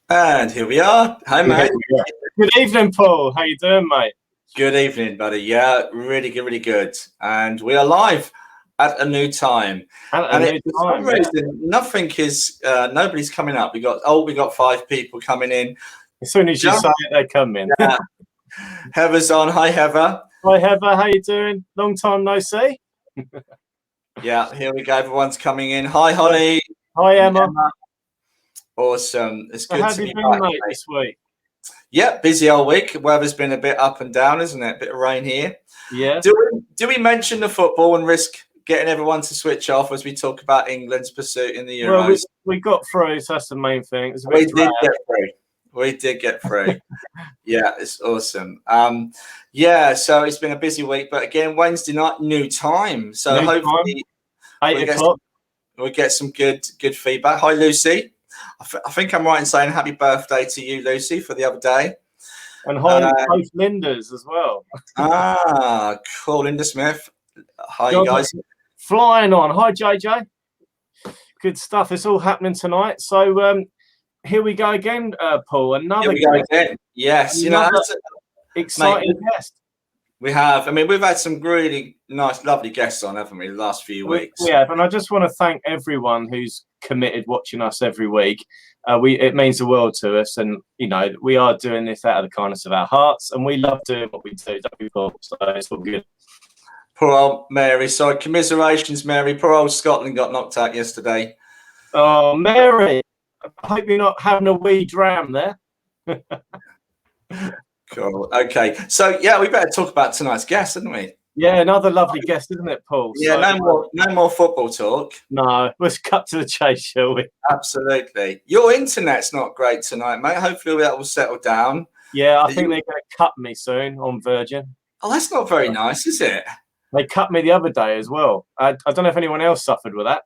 And here we are. Hi, mate. Good evening, Paul. How you doing, mate? Good evening, buddy. Yeah, really good, really good. And we are live at a new time. For some reason, nothing is, nobody's coming up. We got 5 people coming in. As soon as you say it, they come in. Yeah. Heather's on. Hi, Heather. Hi, Heather. How you doing? Long time no see. Yeah, here we go. Everyone's coming in. Hi, Holly. Hi, Emma. Awesome. It's good to be been, back, mate, this week. Yeah, busy all week. Weather's been a bit up and down, isn't it? A bit of rain here. Yeah. Do we mention the football and risk getting everyone to switch off as we talk about England's pursuit in the Euros? Well, we got through, so that's the main thing. We did get through. Yeah, it's awesome. Yeah, so it's been a busy week, but again, Wednesday night, new time. So hopefully 8 o'clock. We'll get some good feedback. Hi, Lucy. I think I'm right in saying happy birthday to you, Lucy, for the other day. And hi, both Lindas as well. Cool. Linda Smith. Hi, you guys. Flying on. Hi, JJ. Good stuff. It's all happening tonight. So here we go again, Paul. Another again. Yes. exciting guest. We have. I mean, we've had some really nice, lovely guests on, haven't we, the last few weeks? We have. And I just want to thank everyone who's committed watching us every week. It means the world to us. And, you know, we are doing this out of the kindness of our hearts. And we love doing what we do, don't we, Paul? So it's all good. Poor old Mary. Sorry, commiserations, Mary. Poor old Scotland got knocked out yesterday. Oh, Mary. I hope you're not having a wee dram there. Cool. Okay. So, yeah, we better talk about tonight's guest, hadn't we? Yeah, another lovely guest, isn't it, Paul? Yeah, so, no more football talk. No, let's cut to the chase, shall we? Absolutely. Your internet's not great tonight, mate. Hopefully that will settle down. Yeah, I think they're going to cut me soon on Virgin. Oh, that's not very nice, is it? They cut me the other day as well. I don't know if anyone else suffered with that.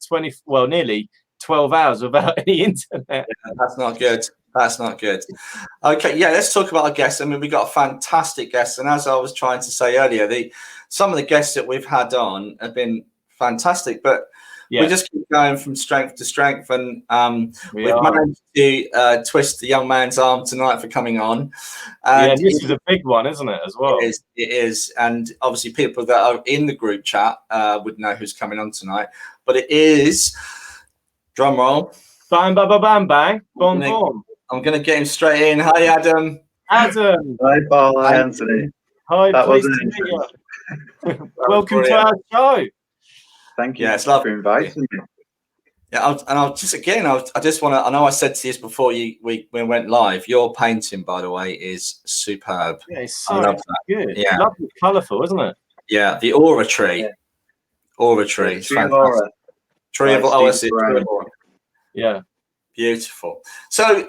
Nearly 12 hours without any internet. Yeah, that's not good. That's not good. Okay, yeah, let's talk about our guests. I mean, we got a fantastic guest, and as I was trying to say earlier, some of the guests that we've had on have been fantastic, but we just keep going from strength to strength, and we've managed to twist the young man's arm tonight for coming on. And this is a big one, isn't it, as well? It is, and obviously people that are in the group chat would know who's coming on tonight, but it is, drum roll. Bang, bang, bang, bang, bang. Boom, boom. I'm going to get him straight in. Hi, Adam. Adam. Hi, Paul. Hi, Anthony. Hi, pleased to meet you. Welcome to our show. Thank you. Yeah, it's lovely for inviting me. Yeah, I just want to. I know I said to you before we went live. Your painting, by the way, is superb. Yeah, it's so good. Yeah, lovely, colourful, isn't it? Yeah, the Aura tree. Yeah. Aura tree. It's fantastic. Aura. Tree of Aura. Yeah. Beautiful. So,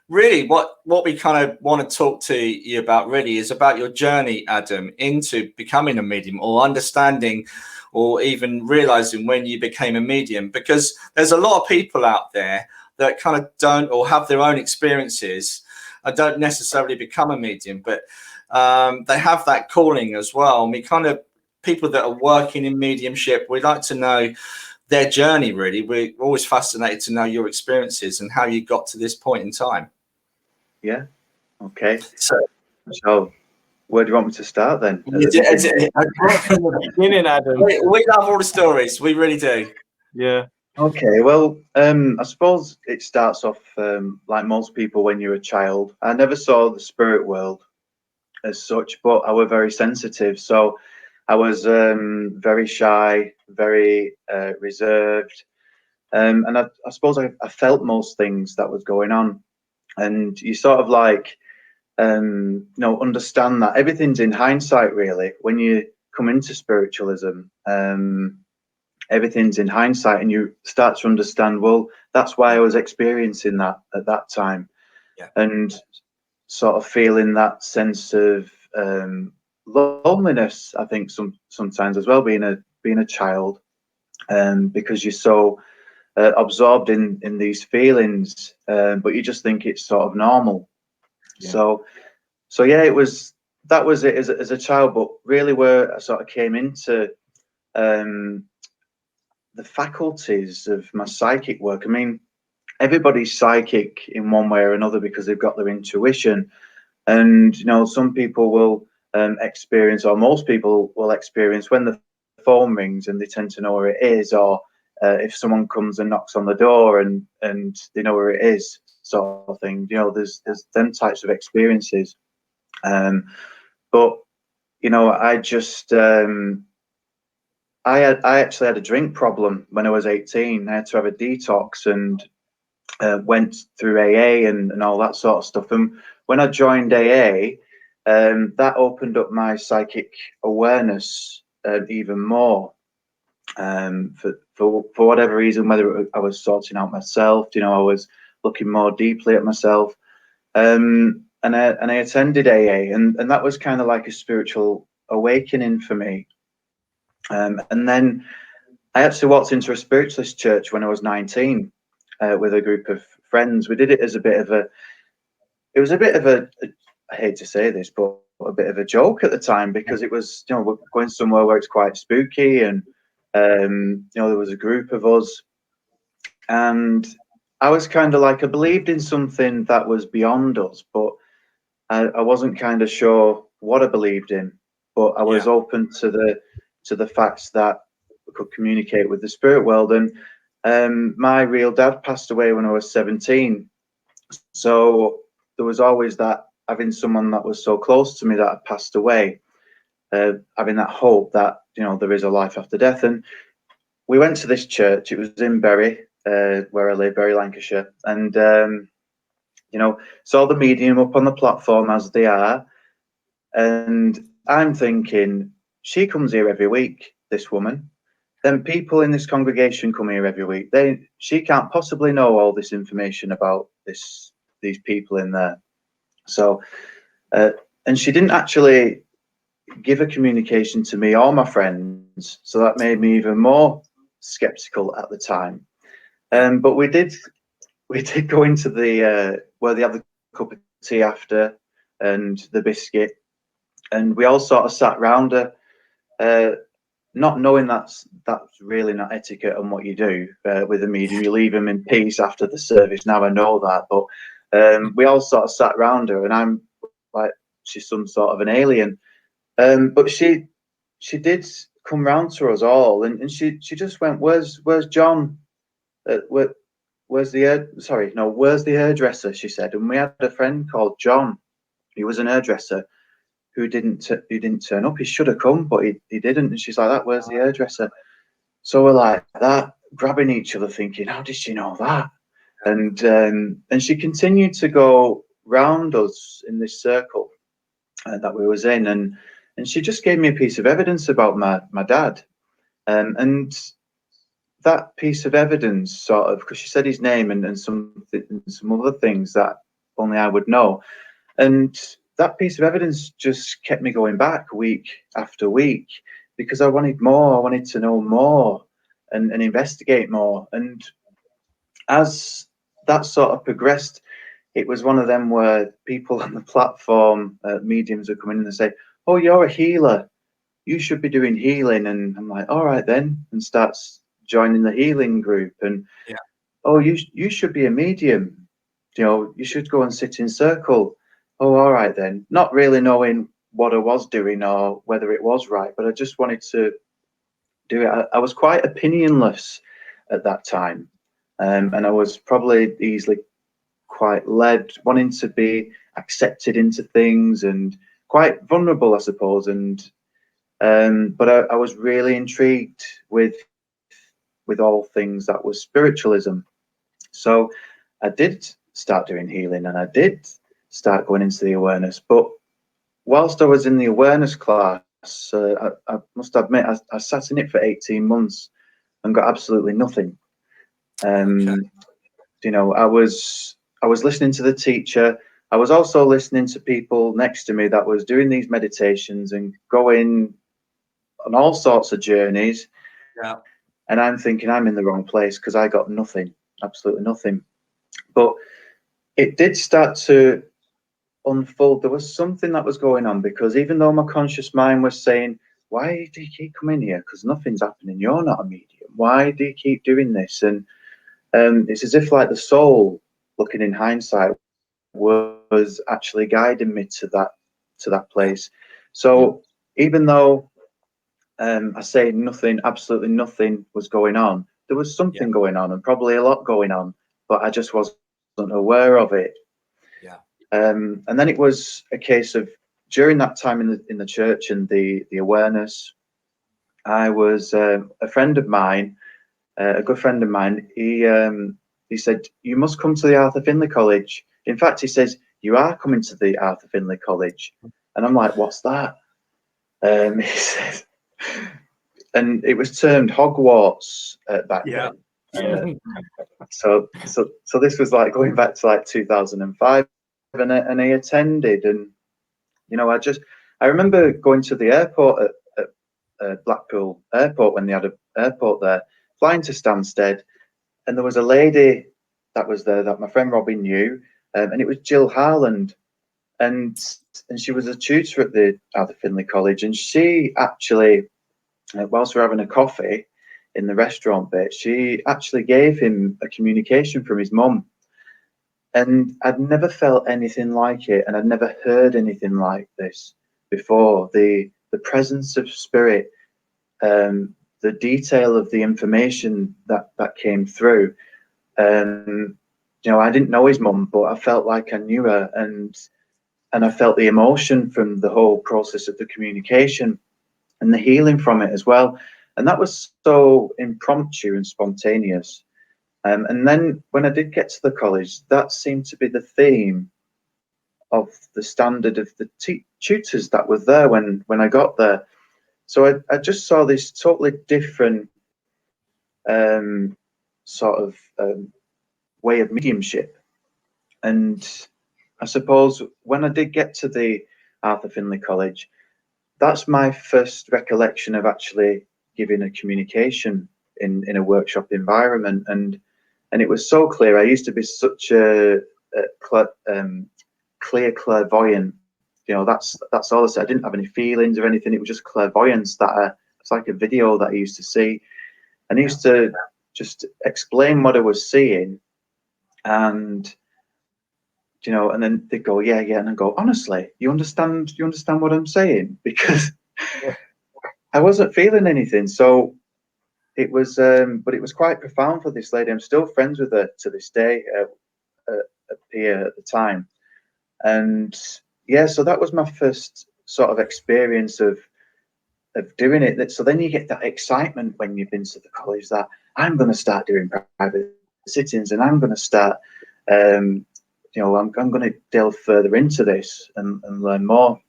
really, what we kind of want to talk to you about really is about your journey, Adam, into becoming a medium, or understanding, or even realizing when you became a medium, because there's a lot of people out there that kind of don't, or have their own experiences and don't necessarily become a medium, but they have that calling as well. And we kind of, people that are working in mediumship, we'd like to know their journey, really. We're always fascinated to know your experiences and how you got to this point in time. Yeah. Okay. So where do you want me to start then? From the beginning, Adam. We love all the stories. We really do. Yeah. Okay. Well, I suppose it starts off like most people when you're a child. I never saw the spirit world as such, but I was very sensitive. So I was very shy, very reserved, and I suppose I felt most things that was going on. And you sort of like, understand that everything's in hindsight, really. When you come into spiritualism, everything's in hindsight, and you start to understand, well, that's why I was experiencing that at that time. Yeah. And sort of feeling that sense of loneliness, I think sometimes as well, being a child, because you're so absorbed in these feelings, but you just think it's sort of normal. Yeah. So yeah, that was it as a child. But really, where I sort of came into the faculties of my psychic work, I mean, everybody's psychic in one way or another because they've got their intuition. And some people will experience, or most people will experience, when the phone rings and they tend to know where it is, or if someone comes and knocks on the door and they know where it is, sort of thing. There's them types of experiences. But I just I actually had a drink problem when I was 18. I had to have a detox and went through AA and all that sort of stuff. And when I joined AA, that opened up my psychic awareness even more. For whatever reason, whether I was sorting out myself, I was looking more deeply at myself. And I attended AA, and that was kind of like a spiritual awakening for me. And then I actually walked into a spiritualist church when I was 19 with a group of friends. We did it as a bit of a, I hate to say this, but a bit of a joke at the time, because it was, we're going somewhere where it's quite spooky, and there was a group of us, and I was kind of like, I believed in something that was beyond us, but I wasn't kind of sure what I believed in, but I was open to the facts that we could communicate with the spirit world. And my real dad passed away when I was 17, so there was always that, having someone that was so close to me that had passed away, having that hope that there is a life after death. And we went to this church. It was in Bury, where I live, Bury, Lancashire, and saw the medium up on the platform as they are, and I'm thinking, she comes here every week, this woman. Then people in this congregation come here every week. She can't possibly know all this information about these people in there. So, and she didn't actually give a communication to me or my friends, so that made me even more skeptical at the time. But we did go into the where they have the cup of tea after and the biscuit, and we all sort of sat round her, not knowing that's really not etiquette on what you do with a medium. You leave them in peace after the service. Now I know that, but we all sort of sat round her, and I'm like, she's some sort of an alien. But she did come round to us all, and she just went, where's John? Where's the hairdresser? She said. And we had a friend called John. He was an hairdresser who didn't turn up. He should have come, but he didn't. And she's like, where's the hairdresser? So we're like that, grabbing each other, thinking, how did she know that? And she continued to go round us in this circle that we was in, and she just gave me a piece of evidence about my dad, and that piece of evidence, sort of, because she said his name and some other things that only I would know, and that piece of evidence just kept me going back week after week, because I wanted more. I wanted to know more and investigate more. And as that sort of progressed, it was one of them where people on the platform, mediums, are coming in and say, oh, you're a healer, you should be doing healing. And I'm like, all right then, and starts joining the healing group. And oh, you should be a medium, you should go and sit in circle. Oh, all right then. Not really knowing what I was doing or whether it was right, but I just wanted to do it. I was quite opinionless at that time, and I was probably easily quite led, wanting to be accepted into things, and quite vulnerable, I suppose. And but I was really intrigued with all things that was spiritualism. So I did start doing healing, and I did start going into the awareness. But whilst I was in the awareness class, I must admit, I sat in it for 18 months and got absolutely nothing. I was listening to the teacher. I was also listening to people next to me that was doing these meditations and going on all sorts of journeys. And I'm thinking, I'm in the wrong place, because I got nothing, absolutely nothing. But it did start to unfold. There was something that was going on, because even though my conscious mind was saying, why do you keep coming here? Because nothing's happening. You're not a medium. Why do you keep doing this? And it's as if like the soul, looking in hindsight, was actually guiding me to that place. So even though I say nothing, absolutely nothing was going on, there was something going on, and probably a lot going on, but I just wasn't aware of it. And then it was a case of, during that time in the church and the awareness, I was a friend of mine, a good friend of mine. He said, "You must come to the Arthur Findlay College." In fact, he says, "You are coming to the Arthur Findlay College," and I'm like, "What's that?" He says, and it was termed Hogwarts back then. So this was like going back to like 2005, and I attended, and I remember going to the airport at Blackpool Airport when they had an airport there, flying to Stansted, and there was a lady that was there that my friend Robin knew, and it was Jill Harland, and she was a tutor at the Arthur Findlay College, and she actually, whilst we're having a coffee in the restaurant bit, she actually gave him a communication from his mum. And I'd never felt anything like it, and I'd never heard anything like this before. The presence of spirit, the detail of the information that came through. I didn't know his mum, but I felt like I knew her, and I felt the emotion from the whole process of the communication and the healing from it as well. And that was so impromptu and spontaneous. And then when I did get to the college, that seemed to be the theme of the standard of the tutors that were there when I got there. So I just saw this totally different sort of way of mediumship. And I suppose when I did get to the Arthur Findlay College, that's my first recollection of actually giving a communication in a workshop environment. And it was so clear. I used to be such a clear clairvoyant. That's all I said. I didn't have any feelings or anything. It was just clairvoyance it's like a video that I used to see. And I used to just explain what I was seeing, and and then they'd go, yeah, and I go, honestly, you understand what I'm saying? Because I wasn't feeling anything. So it was, but it was quite profound for this lady. I'm still friends with her to this day, a peer at the time. And yeah, so that was my first sort of experience of doing it. So then you get that excitement when you've been to the college that I'm going to start doing private sittings, and I'm going to start, I'm going to delve further into this and learn more.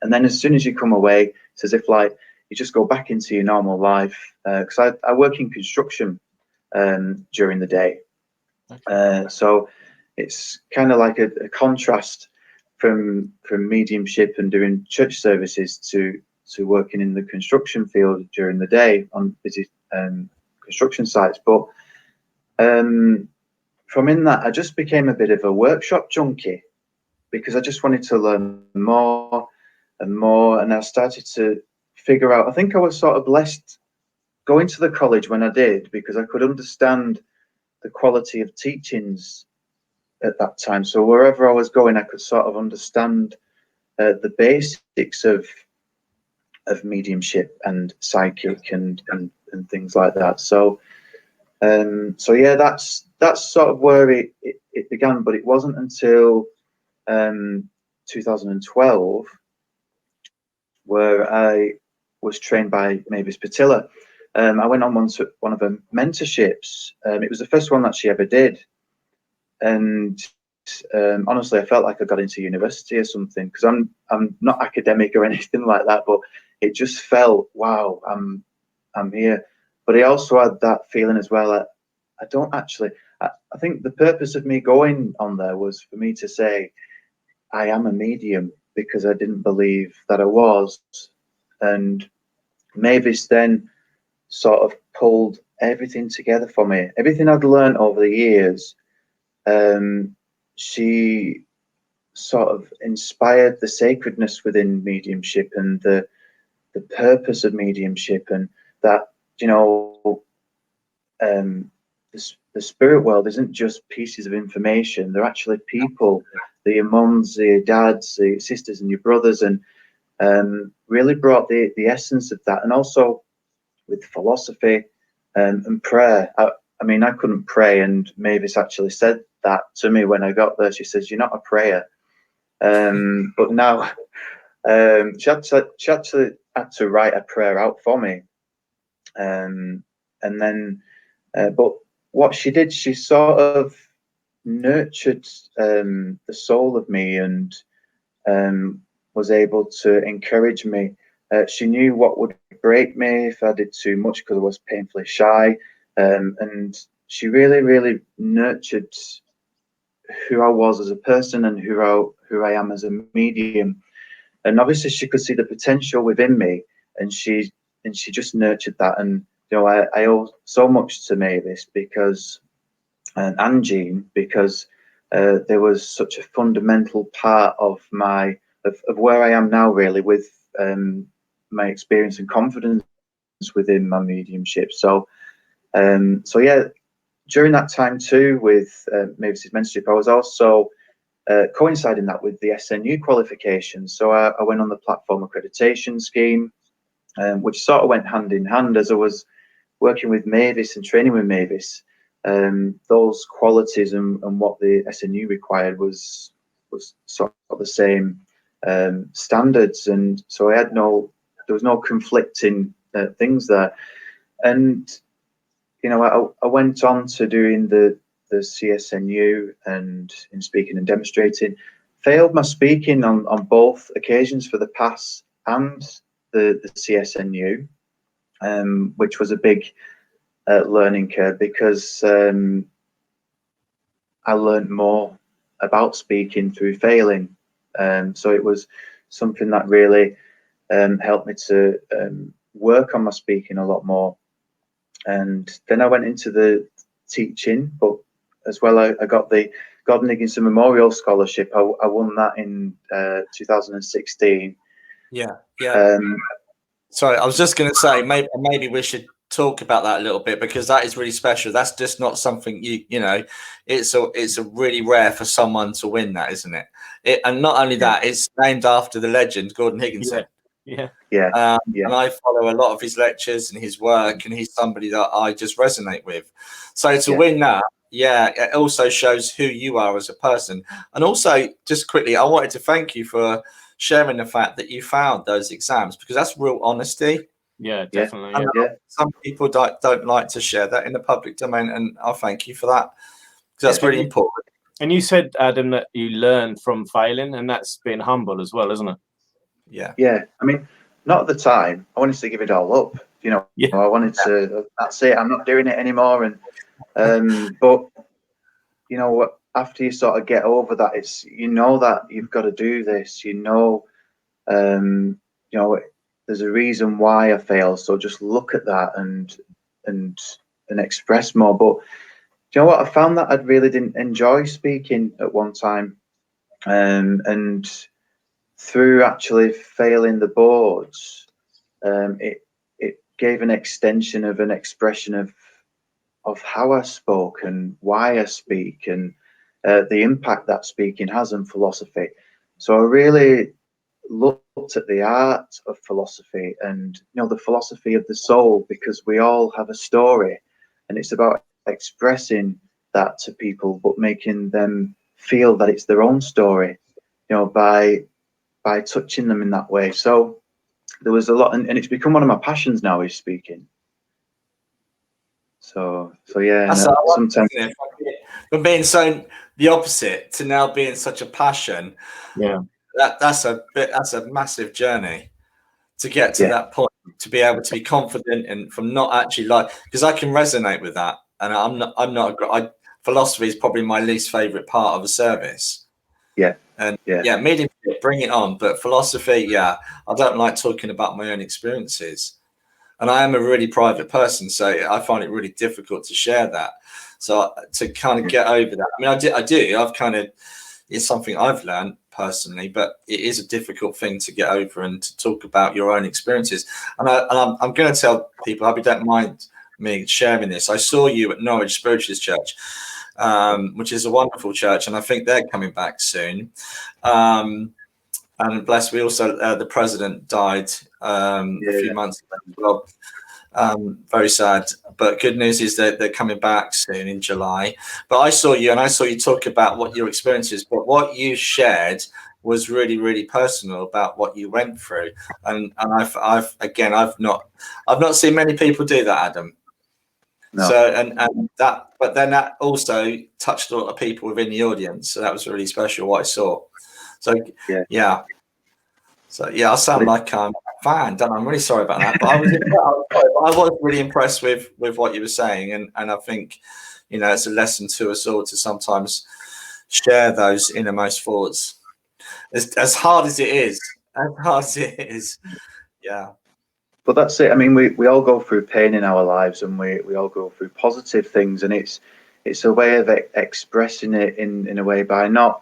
And then as soon as you come away, it's as if like you just go back into your normal life. Because I work in construction during the day. So it's kind of like a contrast from mediumship and doing church services to working in the construction field during the day on busy construction sites. But from in that, I just became a bit of a workshop junkie, because I just wanted to learn more and more. And I started to figure out, I think I was sort of blessed going to the college when I did, because I could understand the quality of teachings at that time. So wherever I was going, I could sort of understand the basics of mediumship and psychic and things like that. So yeah, that's sort of where it began. But it wasn't until 2012 where I was trained by Mavis Patilla. I went on one of her mentorships. It was the first one that she ever did, and honestly, I felt like I got into university or something, because I'm not academic or anything like that, but it just felt, wow, I'm here. But I also had that feeling as well. I don't actually. I think the purpose of me going on there was for me to say I am a medium, because I didn't believe that I was. And Mavis then sort of pulled everything together for me. Everything I'd learned over the years, she sort of inspired the sacredness within mediumship and the purpose of mediumship, and that, the the spirit world isn't just pieces of information. They're actually people. They're your mums, your dads, your sisters, and your brothers, and really brought the essence of that. And also with philosophy and prayer. I mean, I couldn't pray, and Mavis actually said that to me when I got there. She says, "You're not a prayer," but now she actually had to write a prayer out for me, and then, but what she did, she sort of nurtured the soul of me, and was able to encourage me. She knew what would break me if I did too much, because I was painfully shy, and she really nurtured who I was as a person and who I am as a medium. And obviously she could see the potential within me, and she just nurtured that. And I owe so much to Mavis because and Jean, because there was such a fundamental part of where I am now, really, with my experience and confidence within my mediumship. So yeah, during that time too, with Mavis's mentorship, I was also coinciding that with the SNU qualifications. So I went on the platform accreditation scheme, which sort of went hand in hand as I was working with Mavis and training with Mavis. Those qualities and what the SNU required was sort of the same standards, and so there was no conflicting things there. And I went on to doing the CSNU and in speaking and demonstrating. Failed my speaking on both occasions for the PASS and the CSNU, which was a big learning curve, because I learned more about speaking through failing. So it was something that really helped me to work on my speaking a lot more. And then I went into the teaching, but as well, I got the Gordon Higginson Memorial Scholarship. I won that in 2016. Yeah. Sorry, I was just going to say maybe we should talk about that a little bit, because that is really special. That's just not something it's a really rare for someone to win that, isn't it? And not only that, it's named after the legend Gordon Higginson. Yeah. And I follow a lot of his lectures and his work, and he's somebody that I just resonate with. So to win that, it also shows who you are as a person. And also, just quickly, I wanted to thank you for sharing the fact that you failed those exams, because that's real honesty. Yeah, definitely. Some people don't like to share that in the public domain, and I'll thank you for that, because that's really important. And you said, Adam, that you learn from failing, and that's being humble as well, isn't it? Yeah. I mean, not at the time. I wanted to give it all up. I wanted to. That's it. I'm not doing it anymore. And but after you sort of get over that, it's that you've got to do this. There's a reason why I failed. So just look at that and express more. But you know what? I found that I really didn't enjoy speaking at one time, and through actually failing the boards, it gave an extension of an expression of how I spoke and why I speak, and the impact that speaking has on philosophy. So I really looked at the art of philosophy and the philosophy of the soul, because we all have a story, and it's about expressing that to people, but making them feel that it's their own story, by touching them in that way. So there was a lot, and it's become one of my passions now, is speaking. So yeah, sometimes from being so the opposite to now being such a passion. That's a massive journey to get to that point, to be able to be confident, and from not actually because I can resonate with that, and philosophy is probably my least favorite part of a service. Medium, bring it on, but philosophy, I don't like talking about my own experiences, and I am a really private person, so I find it really difficult to share that. So to kind of get over that, I mean, I do. I've kind of, it's something I've learned personally, but it is a difficult thing to get over and to talk about your own experiences. And I'm going to tell people, I hope you don't mind me sharing this. I saw you at Norwich Spiritualist Church, which is a wonderful church, and I think they're coming back soon. And bless, we also the president died a few months ago as well. Very sad, but good news is that they're coming back soon in July. But I saw you, and I saw you talk about what your experience is, but what you shared was really, really personal about what you went through. And I've not seen many people do that, Adam. No. So and that, but then that also touched a lot of people within the audience. So that was really special what I saw. So yeah. So yeah, I sound like I'm a fan. I'm really sorry about that, but I was really impressed with what you were saying, and I think, you know, it's a lesson to us all to sometimes share those innermost thoughts, as hard as it is. Yeah. But that's it. I mean, we all go through pain in our lives, and we all go through positive things, and it's a way of expressing it in a way by not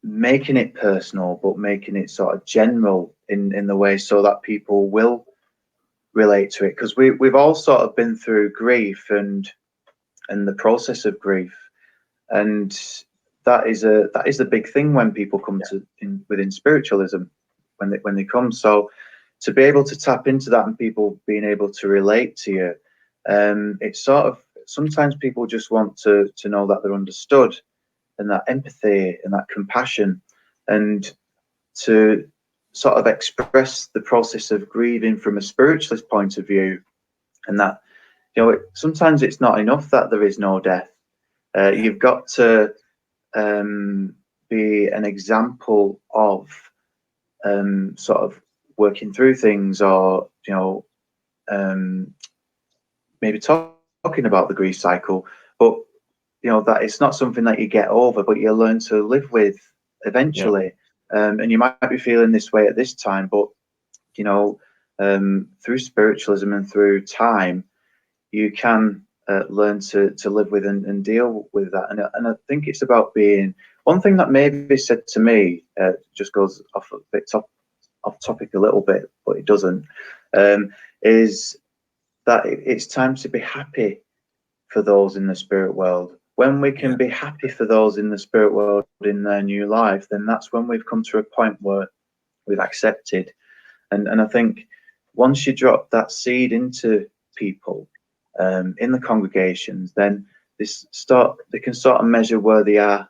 making it personal, but making it sort of general in the way so that people will relate to it. Because we've all sort of been through grief and the process of grief, and that is a big thing when people come within spiritualism, when they come. So to be able to tap into that and people being able to relate to you, it's sort of, sometimes people just want to know that they're understood, and that empathy and that compassion, and to sort of express the process of grieving from a spiritualist point of view. And that, you know, sometimes it's not enough that there is no death. You've got to be an example of sort of working through things, or, you know, maybe talking about the grief cycle, but you know that it's not something that you get over, but you learn to live with eventually. And you might be feeling this way at this time, but you know, through spiritualism and through time, you can learn to live with and deal with that. And I think it's about being, one thing that maybe said to me, just goes off topic a little bit, but it doesn't, is that it's time to be happy for those in the spirit world. When we can be happy for those in the spirit world in their new life, then that's when we've come to a point where we've accepted. And I think once you drop that seed into people in the congregations, then they can sort of measure where they are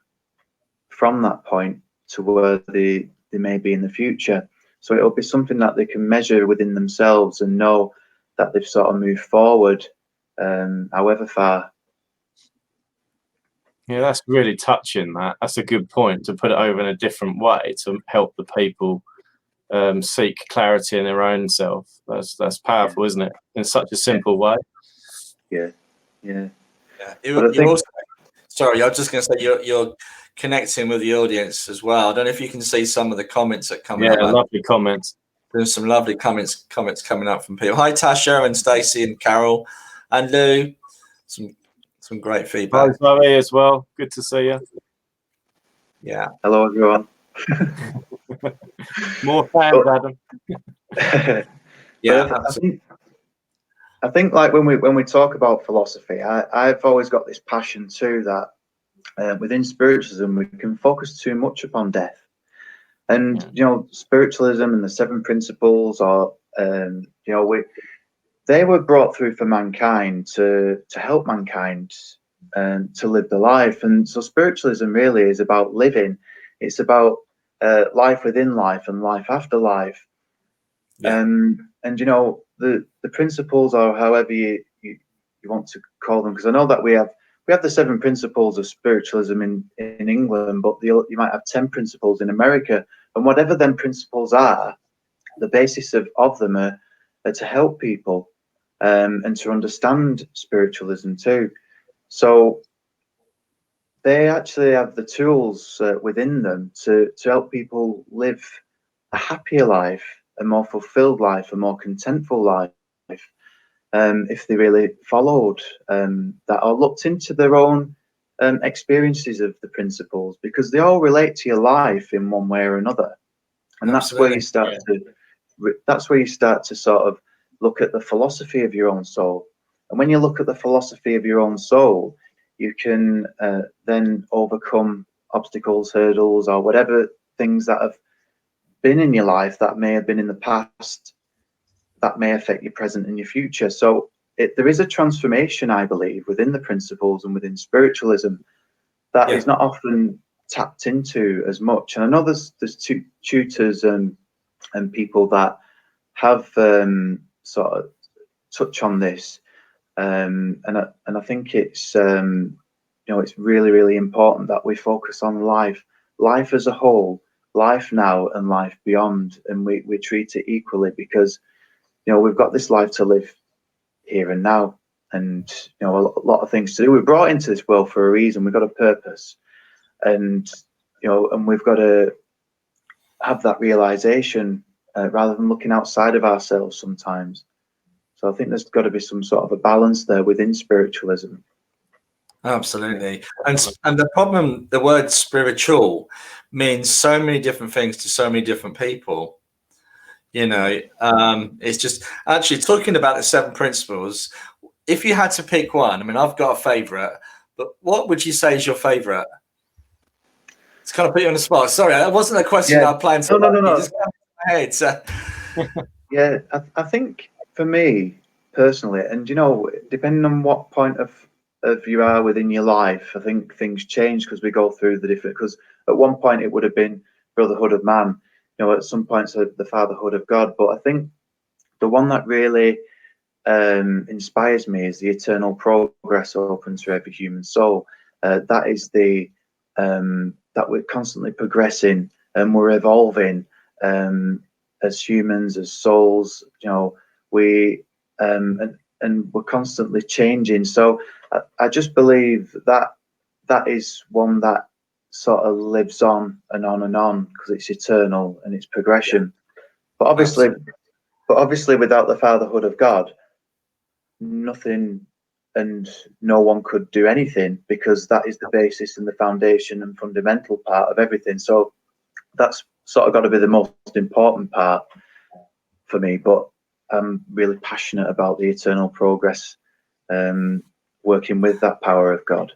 from that point to where they may be in the future. So it'll be something that they can measure within themselves and know that they've sort of moved forward, however far. Yeah, that's really touching. That's a good point, to put it over in a different way to help the people seek clarity in their own self. That's powerful, isn't it? In such a simple way. Yeah. Sorry, I was just going to say you're connecting with the audience as well. I don't know if you can see some of the comments that come up. Yeah, lovely comments. There's some lovely comments coming up from people. Hi, Tasha and Stacey and Carol and Lou. Some great feedback. Hi, Zoe, as well. Good to see you. Yeah. Hello, everyone. More fans, Adam. Yeah, I think like when we talk about philosophy, I've always got this passion too that within spiritualism we can focus too much upon death, and you know, spiritualism and the 7 principles are you know, they were brought through for mankind to help mankind to live the life. And so spiritualism really is about living. It's about life within life and life after life. And you know, the principles, or however you want to call them, because I know that we have the 7 principles of spiritualism in England, but you might have 10 principles in America, and whatever them principles are, the basis of them are to help people and to understand spiritualism too. So they actually have the tools within them to help people live a happier life, a more fulfilled life, a more contentful life, if they really followed that, or looked into their own experiences of the principles, because they all relate to your life in one way or another. And that's where you start to sort of look at the philosophy of your own soul. And when you look at the philosophy of your own soul, you can then overcome obstacles, hurdles, or whatever things that have been in your life that may have been in the past that may affect your present and your future. So there is a transformation, I believe, within the principles and within spiritualism that is not often tapped into as much. And I know there's tutors and people that have sort of touch on this, and I think it's it's really, really important that we focus on life as a whole, life now and life beyond, and we treat it equally, because we've got this life to live here and now, and a lot of things to do. We're brought into this world for a reason. We've got a purpose, and and we've got to have that realization rather than looking outside of ourselves sometimes. So I think there's got to be some sort of a balance there within spiritualism. Absolutely. And the problem, the word spiritual means so many different things to so many different people. It's just actually talking about the 7 principles. If you had to pick one, I mean, I've got a favorite, but what would you say is your favorite? It's kind of put you on the spot. Sorry, that wasn't a question I planned to. No. You just got in my head. So. Yeah, I think for me personally, and depending on what point of you are within your life, I think things change because we go through the different. Because at one point it would have been brotherhood of man, at some points the fatherhood of God. But I think the one that really inspires me is the eternal progress open to every human soul. That is that we're constantly progressing and we're evolving as humans, as souls. We and we're constantly changing. So I just believe that is one that sort of lives on and on because it's eternal and it's progression. But obviously without the fatherhood of God, nothing and no one could do anything, because that is the basis and the foundation and fundamental part of everything. So that's sort of got to be the most important part for me. But I'm really passionate about the eternal progress, working with that power of God.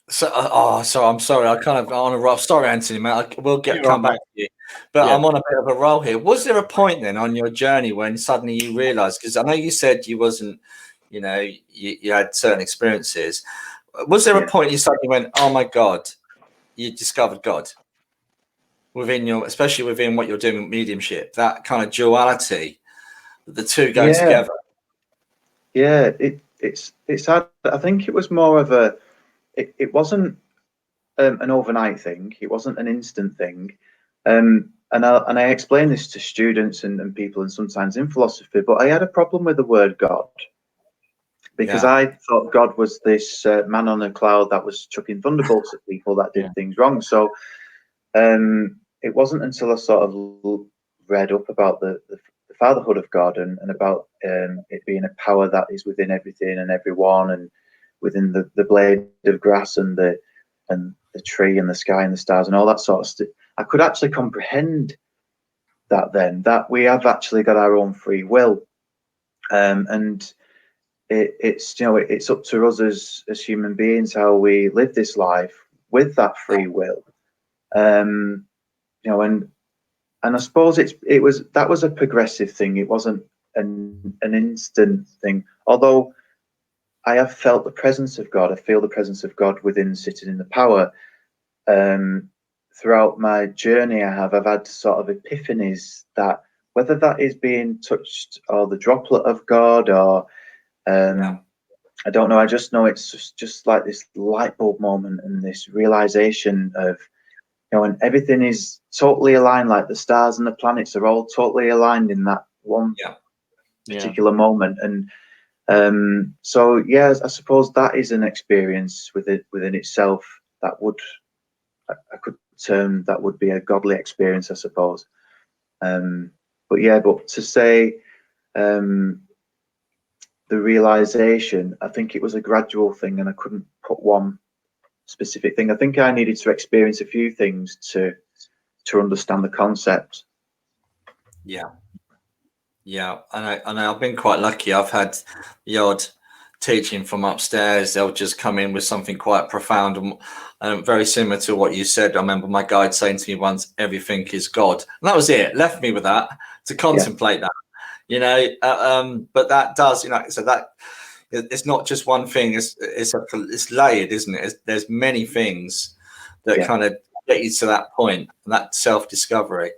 So, so I'm sorry, I kind of on a roll. Sorry, Anthony, mate. We'll come back to you, but I'm on a bit of a roll here. Was there a point then on your journey when suddenly you realised? Because I know you said you wasn't, you had certain experiences. Was there a point you suddenly went, "Oh my God," you discovered God within especially within what you're doing with mediumship? That kind of duality, the two go together. Yeah, it's hard. I think it was more of a. It wasn't an overnight thing. It wasn't an instant thing. And I explain this to students and people, and sometimes in philosophy. But I had a problem with the word God, because I thought God was this man on a cloud that was chucking thunderbolts at people that did things wrong. So it wasn't until I sort of read up about the fatherhood of God and about it being a power that is within everything and everyone, and within the blade of grass and the tree and the sky and the stars and all that sort of stuff. I could actually comprehend that we have actually got our own free will, and it's up to us as human beings how we live this life with that free will. And I suppose that was a progressive thing. It wasn't an instant thing, although I have felt the presence of God. I feel the presence of God within, sitting in the power. Throughout my journey, I've had sort of epiphanies, that whether that is being touched or the droplet of God, or I don't know. I just know it's just like this light bulb moment and this realization of, and everything is totally aligned, like the stars and the planets are all totally aligned in that one particular moment. And so, I suppose that is an experience within itself that I could term that would be a godly experience, I suppose. But to say the realization, I think it was a gradual thing, and I couldn't put one specific thing. I think I needed to experience a few things to understand the concept. And I've been quite lucky. I've had the odd teaching from upstairs, they'll just come in with something quite profound and very similar to what you said. I remember my guide saying to me once, everything is God. And that was it. Left me with that to contemplate that, you know, but that does, you know, so that it's not just one thing. It's layered, isn't it? There's many things that kind of get you to that point, that self-discovery.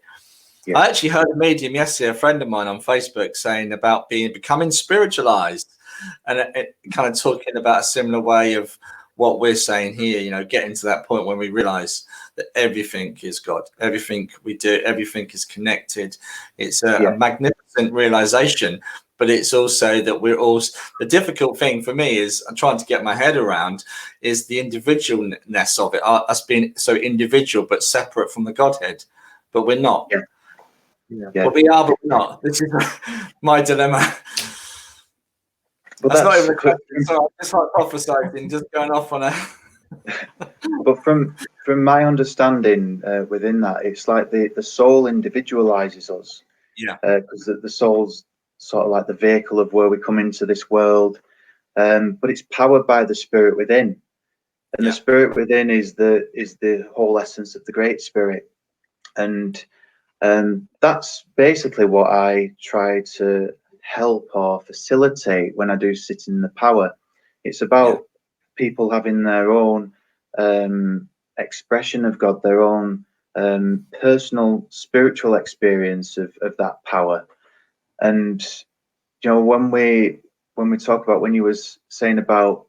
Yeah. I actually heard a medium yesterday, a friend of mine on Facebook, saying about becoming spiritualized, and it kind of talking about a similar way of what we're saying here, you know, getting to that point when we realize that everything is God, everything we do, everything is connected. It's a magnificent realization, but it's also that we're all, the difficult thing for me is I'm trying to get my head around is the individualness of it, us being so individual but separate from the Godhead, but we're not. Well, we are, but we're not. This is my dilemma. Well, that's not even a question. So I'm just hypothesizing, just going off on a. But from my understanding within that, it's like the soul individualizes us. Yeah. Because the soul's sort of like the vehicle of where we come into this world, but it's powered by the spirit within, and the spirit within is the whole essence of the Great Spirit, and that's basically what I try to help or facilitate when I do sit in the power. It's about people having their own expression of God, their own personal spiritual experience of that power. And you know, when we talk about, when you was saying about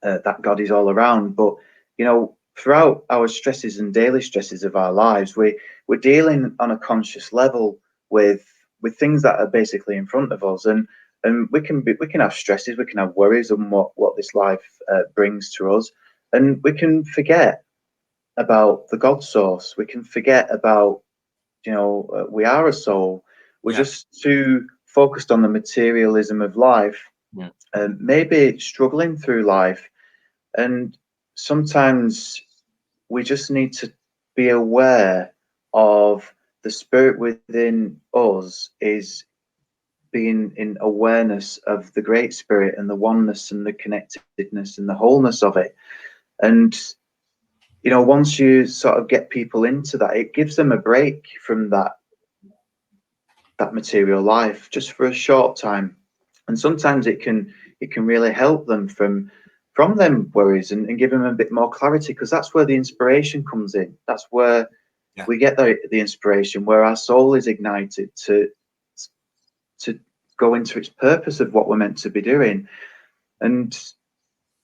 that God is all around, but you know, throughout our stresses and daily stresses of our lives, we're dealing on a conscious level with things that are basically in front of us, and we can have stresses, we can have worries on what this life brings to us, and we can forget about the God source. We can forget about, you know, we are a soul. We're just too focused on the materialism of life, and maybe struggling through life, and sometimes we just need to be aware of the spirit within us is being in awareness of the Great Spirit and the oneness and the connectedness and the wholeness of it. And you know, once you sort of get people into that, it gives them a break from that material life just for a short time, and sometimes it can really help them from them worries and give them a bit more clarity, because that's where the inspiration comes in. That's where we get the inspiration, where our soul is ignited to go into its purpose of what we're meant to be doing. And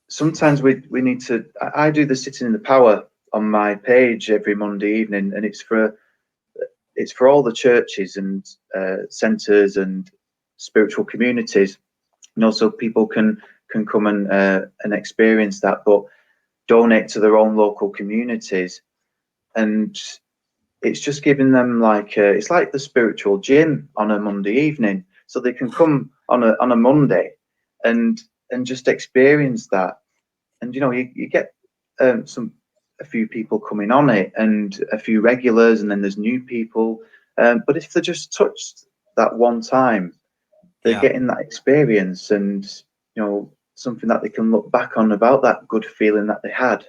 sometimes we need to, I do the sitting in the power on my page every Monday evening, and it's for all the churches and centers and spiritual communities, and also people can come and experience that, but donate to their own local communities. And it's just giving them like it's like the spiritual gym on a Monday evening, so they can come on a Monday and just experience that. And you know, you get a few people coming on it and a few regulars, and then there's new people, but if they just touched that one time, they're getting that experience, and you know, something that they can look back on about that good feeling that they had.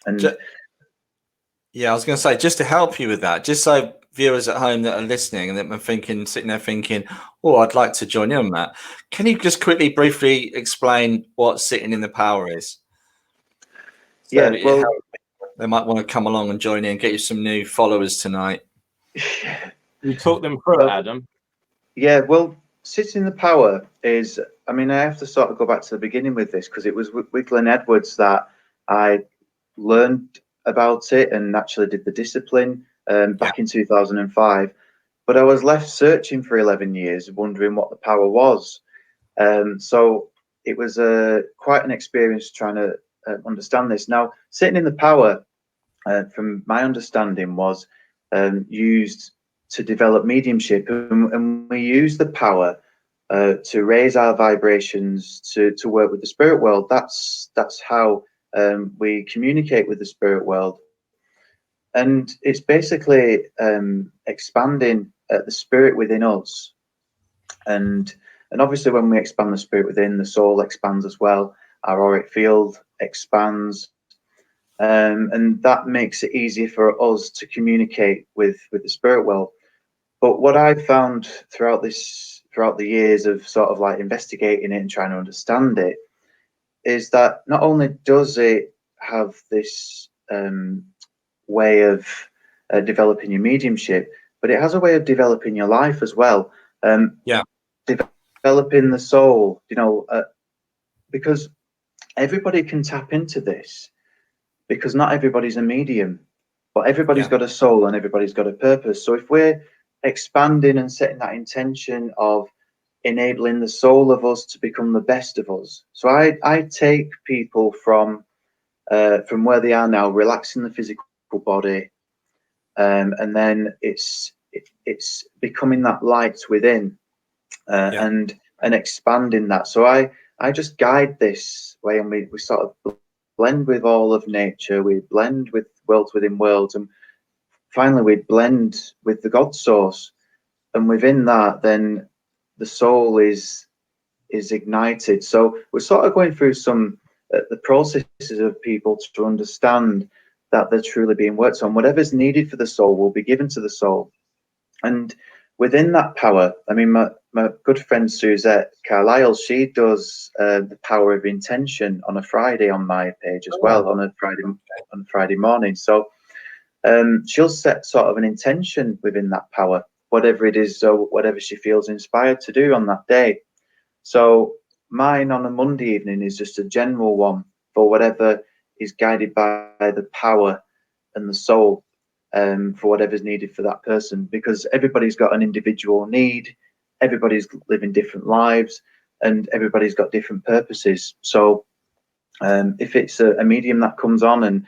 And I was going to say, just to help you with that, just so viewers at home that are listening and that are sitting there thinking, oh, I'd like to join in on that, can you just quickly briefly explain what sitting in the power is? So well, they might want to come along and join in, get you some new followers tonight. You talk them through it, Adam. Yeah, well, sitting in the power is, I mean, I have to sort of go back to the beginning with this, because it was with Glenn Edwards that I learned about it and actually did the discipline back in 2005. But I was left searching for 11 years, wondering what the power was. So it was quite an experience trying to understand this. Now, sitting in the power, from my understanding, was used to develop mediumship, and we use the power to raise our vibrations, to work with the spirit world. That's how we communicate with the spirit world, and it's basically expanding the spirit within us, and And obviously, when we expand the spirit within, the soul expands as well. Our auric field expands, and that makes it easier for us to communicate with the spirit world. But what I've found throughout the years of sort of like investigating it and trying to understand it, is that not only does it have this way of developing your mediumship, but it has a way of developing your life as well. Developing the soul, because everybody can tap into this, because not everybody's a medium, but everybody's got a soul and everybody's got a purpose. So if we're expanding and setting that intention of enabling the soul of us to become the best of us, so I take people from where they are now, relaxing the physical body, and then it's becoming that light within, and expanding that. So I just guide this way, and we sort of blend with all of nature, we blend with worlds within worlds, and finally we blend with the God source, and within that then the soul is ignited. So we're sort of going through some the processes of people to understand that they're truly being worked on. Whatever's needed for the soul will be given to the soul, and within that power, I mean, my good friend Suzette Carlisle, she does the power of intention on a Friday on my page as well, on a Friday morning. So she'll set sort of an intention within that power, whatever it is, so whatever she feels inspired to do on that day. So mine on a Monday evening is just a general one for whatever is guided by the power and the soul, for whatever's needed for that person, because everybody's got an individual need, everybody's living different lives, and everybody's got different purposes. So if it's a medium that comes on and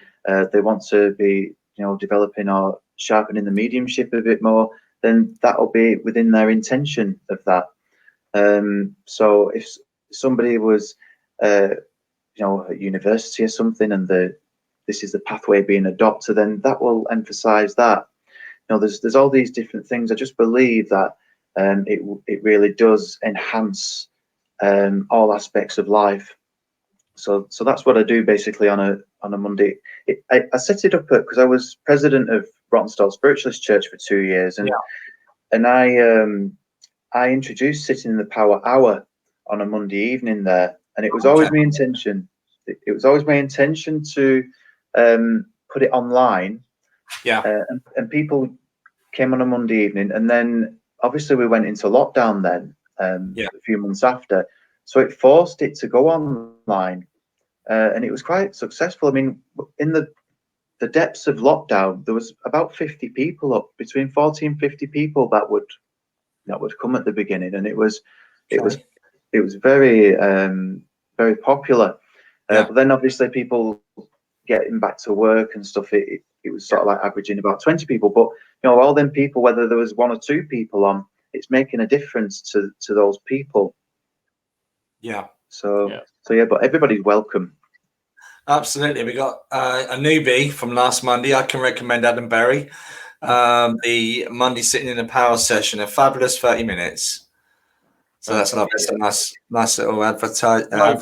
they want to be, developing or sharpening the mediumship a bit more, then that'll be within their intention of that. So if somebody was at university or something, and this is the pathway being a doctor, then that will emphasize that. There's all these different things. I just believe that it really does enhance all aspects of life. So that's what I do basically on a Monday. I set it up because I was president of Rottenstall Spiritualist Church for 2 years, and I introduced sitting in the power hour on a Monday evening there, and it was always my intention. It was always my intention to put it online, and people came on a Monday evening, and then obviously we went into lockdown then, a few months after, so it forced it to go online, and it was quite successful. I mean, in the depths of lockdown, there was about 50 people up, between 40 and 50 people that would come at the beginning, and it was very very popular. But then obviously people getting back to work and stuff, it was sort of like averaging about 20 people. But all them people, whether there was 1 or 2 people on, it's making a difference to those people. So but everybody's welcome. Absolutely. We got a newbie from last Monday. I can recommend Adam Berry. The Monday Sitting in the Power session, a fabulous 30 minutes. So that's lovely. It's a nice little advert. I've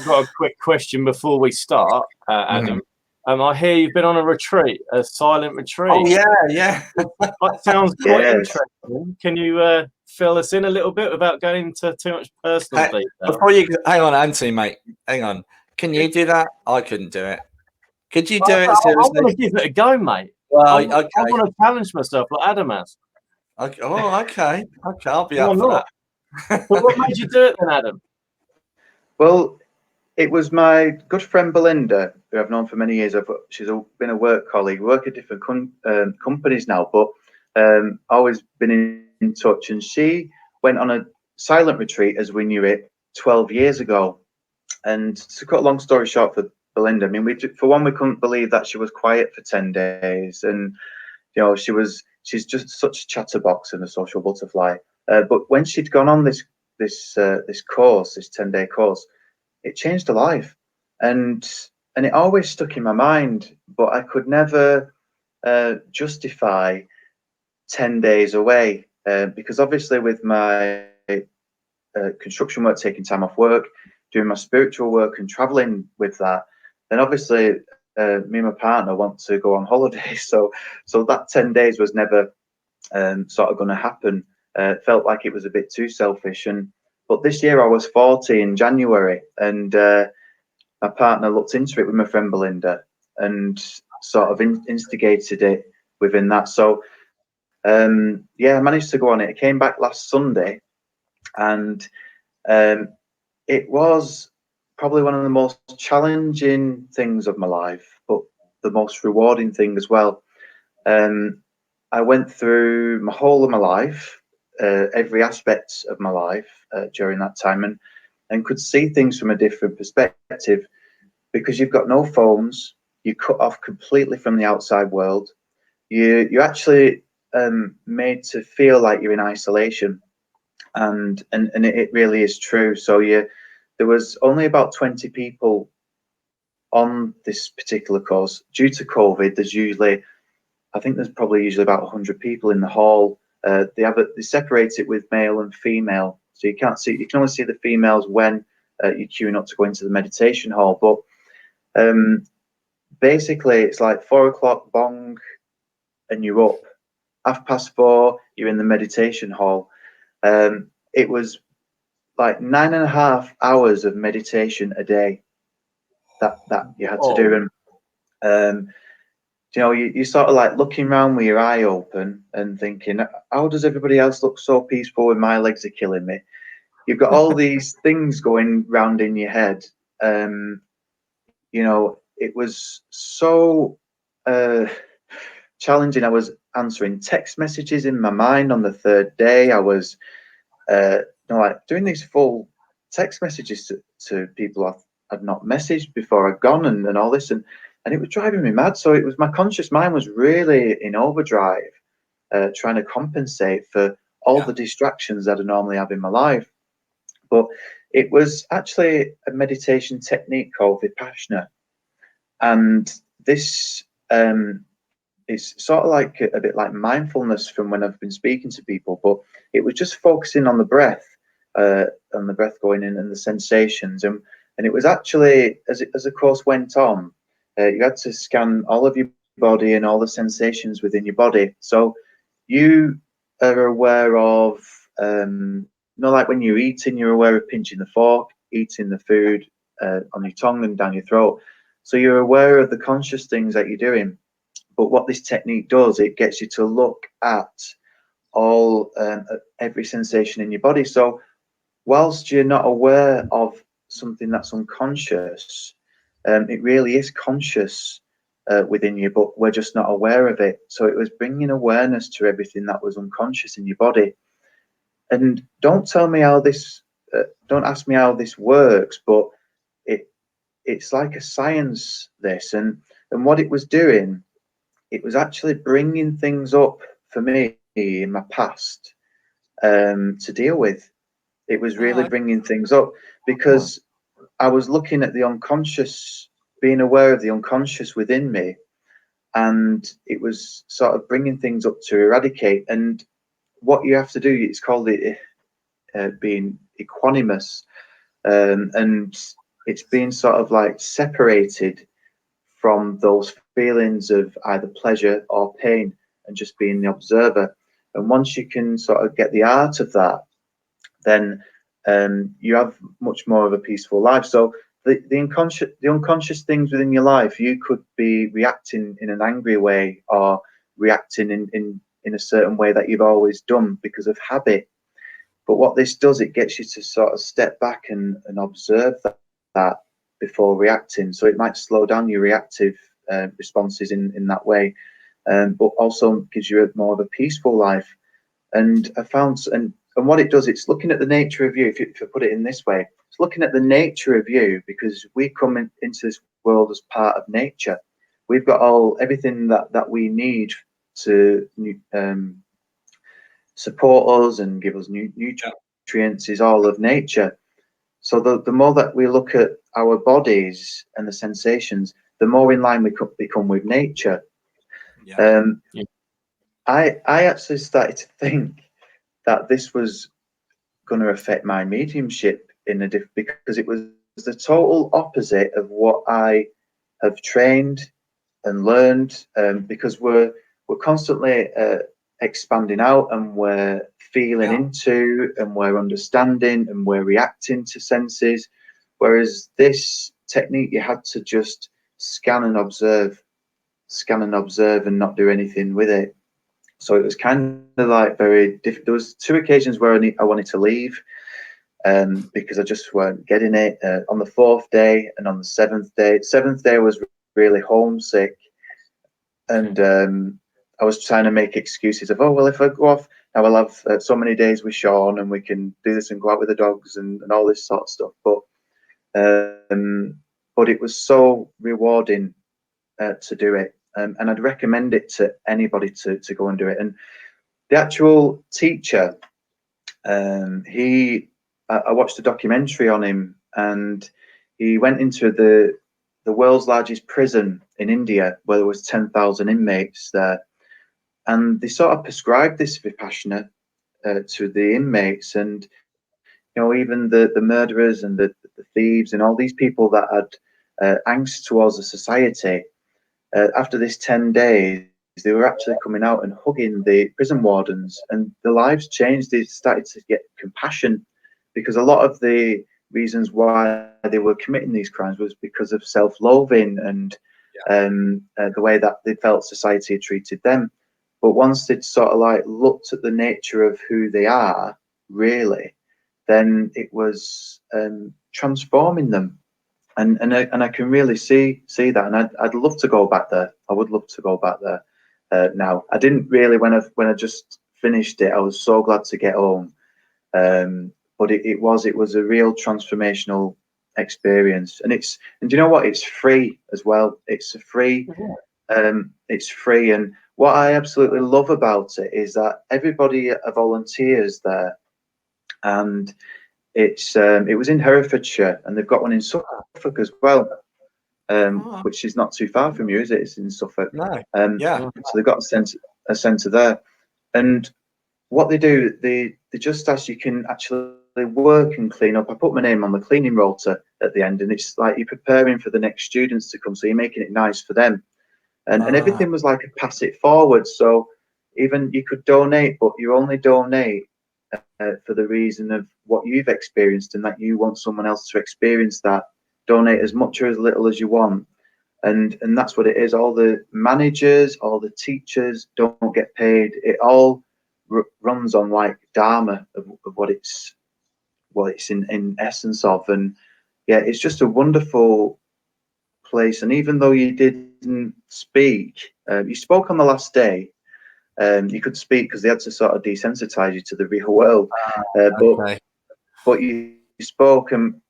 got a quick question before we start, Adam. I hear you've been on a retreat, a silent retreat. Oh yeah. That sounds quite interesting. Can you fill us in a little bit without going into too much personal detail? Before you hang on, Anthony, mate. Hang on. Can you do that? I couldn't do it. Could you do it? Seriously? I want to give it a go, mate. Well, I want to challenge myself like Adam has. Okay. Oh, okay. I'll be up for that. But what made you do it then, Adam? Well, it was my good friend Belinda, who I've known for many years. She's been a work colleague. We work at different companies now, but always been in touch. And she went on a silent retreat, as we knew it, 12 years ago. And to cut a long story short for Belinda, I mean, we couldn't believe that she was quiet for 10 days. And, she's just such a chatterbox and a social butterfly. But when she'd gone on this course, this 10-day course, it changed her life, and it always stuck in my mind. But I could never justify 10 days away, because obviously with my construction work, taking time off work, doing my spiritual work and traveling with that, then obviously me and my partner want to go on holiday. So that 10 days was never sort of going to happen. It felt like it was a bit too selfish. But this year I was 40 in January, and my partner looked into it with my friend Belinda and sort of instigated it within that. So yeah, I managed to go on it. It came back last Sunday, and it was probably one of the most challenging things of my life, but the most rewarding thing as well. I went through my whole of my life, every aspect of my life during that time, and could see things from a different perspective, because you've got no phones, you cut off completely from the outside world. You're actually made to feel like you're in isolation, and it really is true. So there was only about 20 people on this particular course. Due to COVID, I think there's probably usually about 100 people in the hall. They separate it with male and female, so you can only see the females when you're queuing up to go into the meditation hall. But basically, it's like 4 o'clock, bong, and you're up. 4:30, you're in the meditation hall. It was like 9.5 hours of meditation a day that you had to do. And you know, you sort of like looking around with your eye open and thinking, how does everybody else look so peaceful when my legs are killing me? You've got all these things going round in your head. You know, it was so challenging. I was answering text messages in my mind on the 3rd day. I was like doing these full text messages to people I'd not messaged before I'd gone, and all this, and it was driving me mad. So it was, my conscious mind was really in overdrive, trying to compensate for all the distractions that I normally have in my life. But it was actually a meditation technique called Vipassana, and this it's sort of like a bit like mindfulness from when I've been speaking to people, but it was just focusing on the breath going in and the sensations, and it was actually, as the course went on, you had to scan all of your body and all the sensations within your body. So you are aware of, like when you're eating, you're aware of pinching the fork, eating the food on your tongue and down your throat. So you're aware of the conscious things that you're doing. But what this technique does, it gets you to look at all every sensation in your body. So whilst you're not aware of something that's unconscious, it really is conscious within you, but we're just not aware of it. So it was bringing awareness to everything that was unconscious in your body. And don't tell me how this, don't ask me how this works, but it's like a science, this. And what it was doing, it was actually bringing things up for me in my past to deal with. It was really bringing things up, because I was looking at the unconscious, being aware of the unconscious within me, and it was sort of bringing things up to eradicate. And what you have to do, it's called it being equanimous, and it's being sort of like separated from those feelings of either pleasure or pain, and just being the observer. And once you can sort of get the art of that, then you have much more of a peaceful life. So the unconscious things within your life, you could be reacting in an angry way, or reacting in a certain way that you've always done because of habit. But what this does, it gets you to sort of step back and observe that before reacting. So it might slow down your reactive responses in that way, but also gives you more of a peaceful life. And I found, and what it does, it's looking at the nature of you. If you put it in this way, it's looking at the nature of you, because we come into this world as part of nature. We've got everything that we need to support us and give us nutrients is all of nature. So the more that we look at our bodies and the sensations, the more in line we become with nature. I actually started to think that this was going to affect my mediumship in a because it was the total opposite of what I have trained and learned, because we're constantly expanding out, and we're feeling into, and we're understanding, and we're reacting to senses, whereas this technique you had to just scan and observe and not do anything with it. So it was kind of like very different. There was 2 occasions where I wanted to leave, because I just weren't getting it. On the 4th day and on the 7th day. 7th day I was really homesick, and I was trying to make excuses of, oh well, if I go off now, I'll have so many days with Sean, and we can do this and go out with the dogs and all this sort of stuff. But it was so rewarding to do it, and I'd recommend it to anybody to go and do it. And the actual teacher, I watched a documentary on him, and he went into the world's largest prison in India, where there was 10,000 inmates there, and they sort of prescribed this Vipassana to the inmates. And even the murderers and the thieves and all these people that had angst towards the society, after this 10 days, they were actually coming out and hugging the prison wardens, and their lives changed. They started to get compassion, because a lot of the reasons why they were committing these crimes was because of self-loathing and the way that they felt society had treated them. But once they'd sort of like looked at the nature of who they are, really, then it was transforming them. And I can really see that, and I'd love to go back there. I would love to go back there now. I didn't really when I just finished it. I was so glad to get home, but it was a real transformational experience. And do you know what? It's free as well. It's free. It's free, and what I absolutely love about it is that everybody are volunteers there, and it was in Herefordshire, and they've got one in Suffolk as well, which is not too far from you, is it? It's in Suffolk. No. So they've got a centre there, and what they do, they just ask you can actually work and clean up. I put my name on the cleaning rota at the end, and it's like you're preparing for the next students to come, so you're making it nice for them, and everything was like a pass it forward. So even you could donate, but you only donate for the reason of what you've experienced, and that you want someone else to experience that. Donate as much or as little as you want, and that's what it is. All the managers, all the teachers don't get paid. It all runs on like dharma of what it's in essence of. And yeah, it's just a wonderful place. And even though you didn't speak, you spoke on the last day. You could speak because they had to sort of desensitize you to the real world. But you spoke, and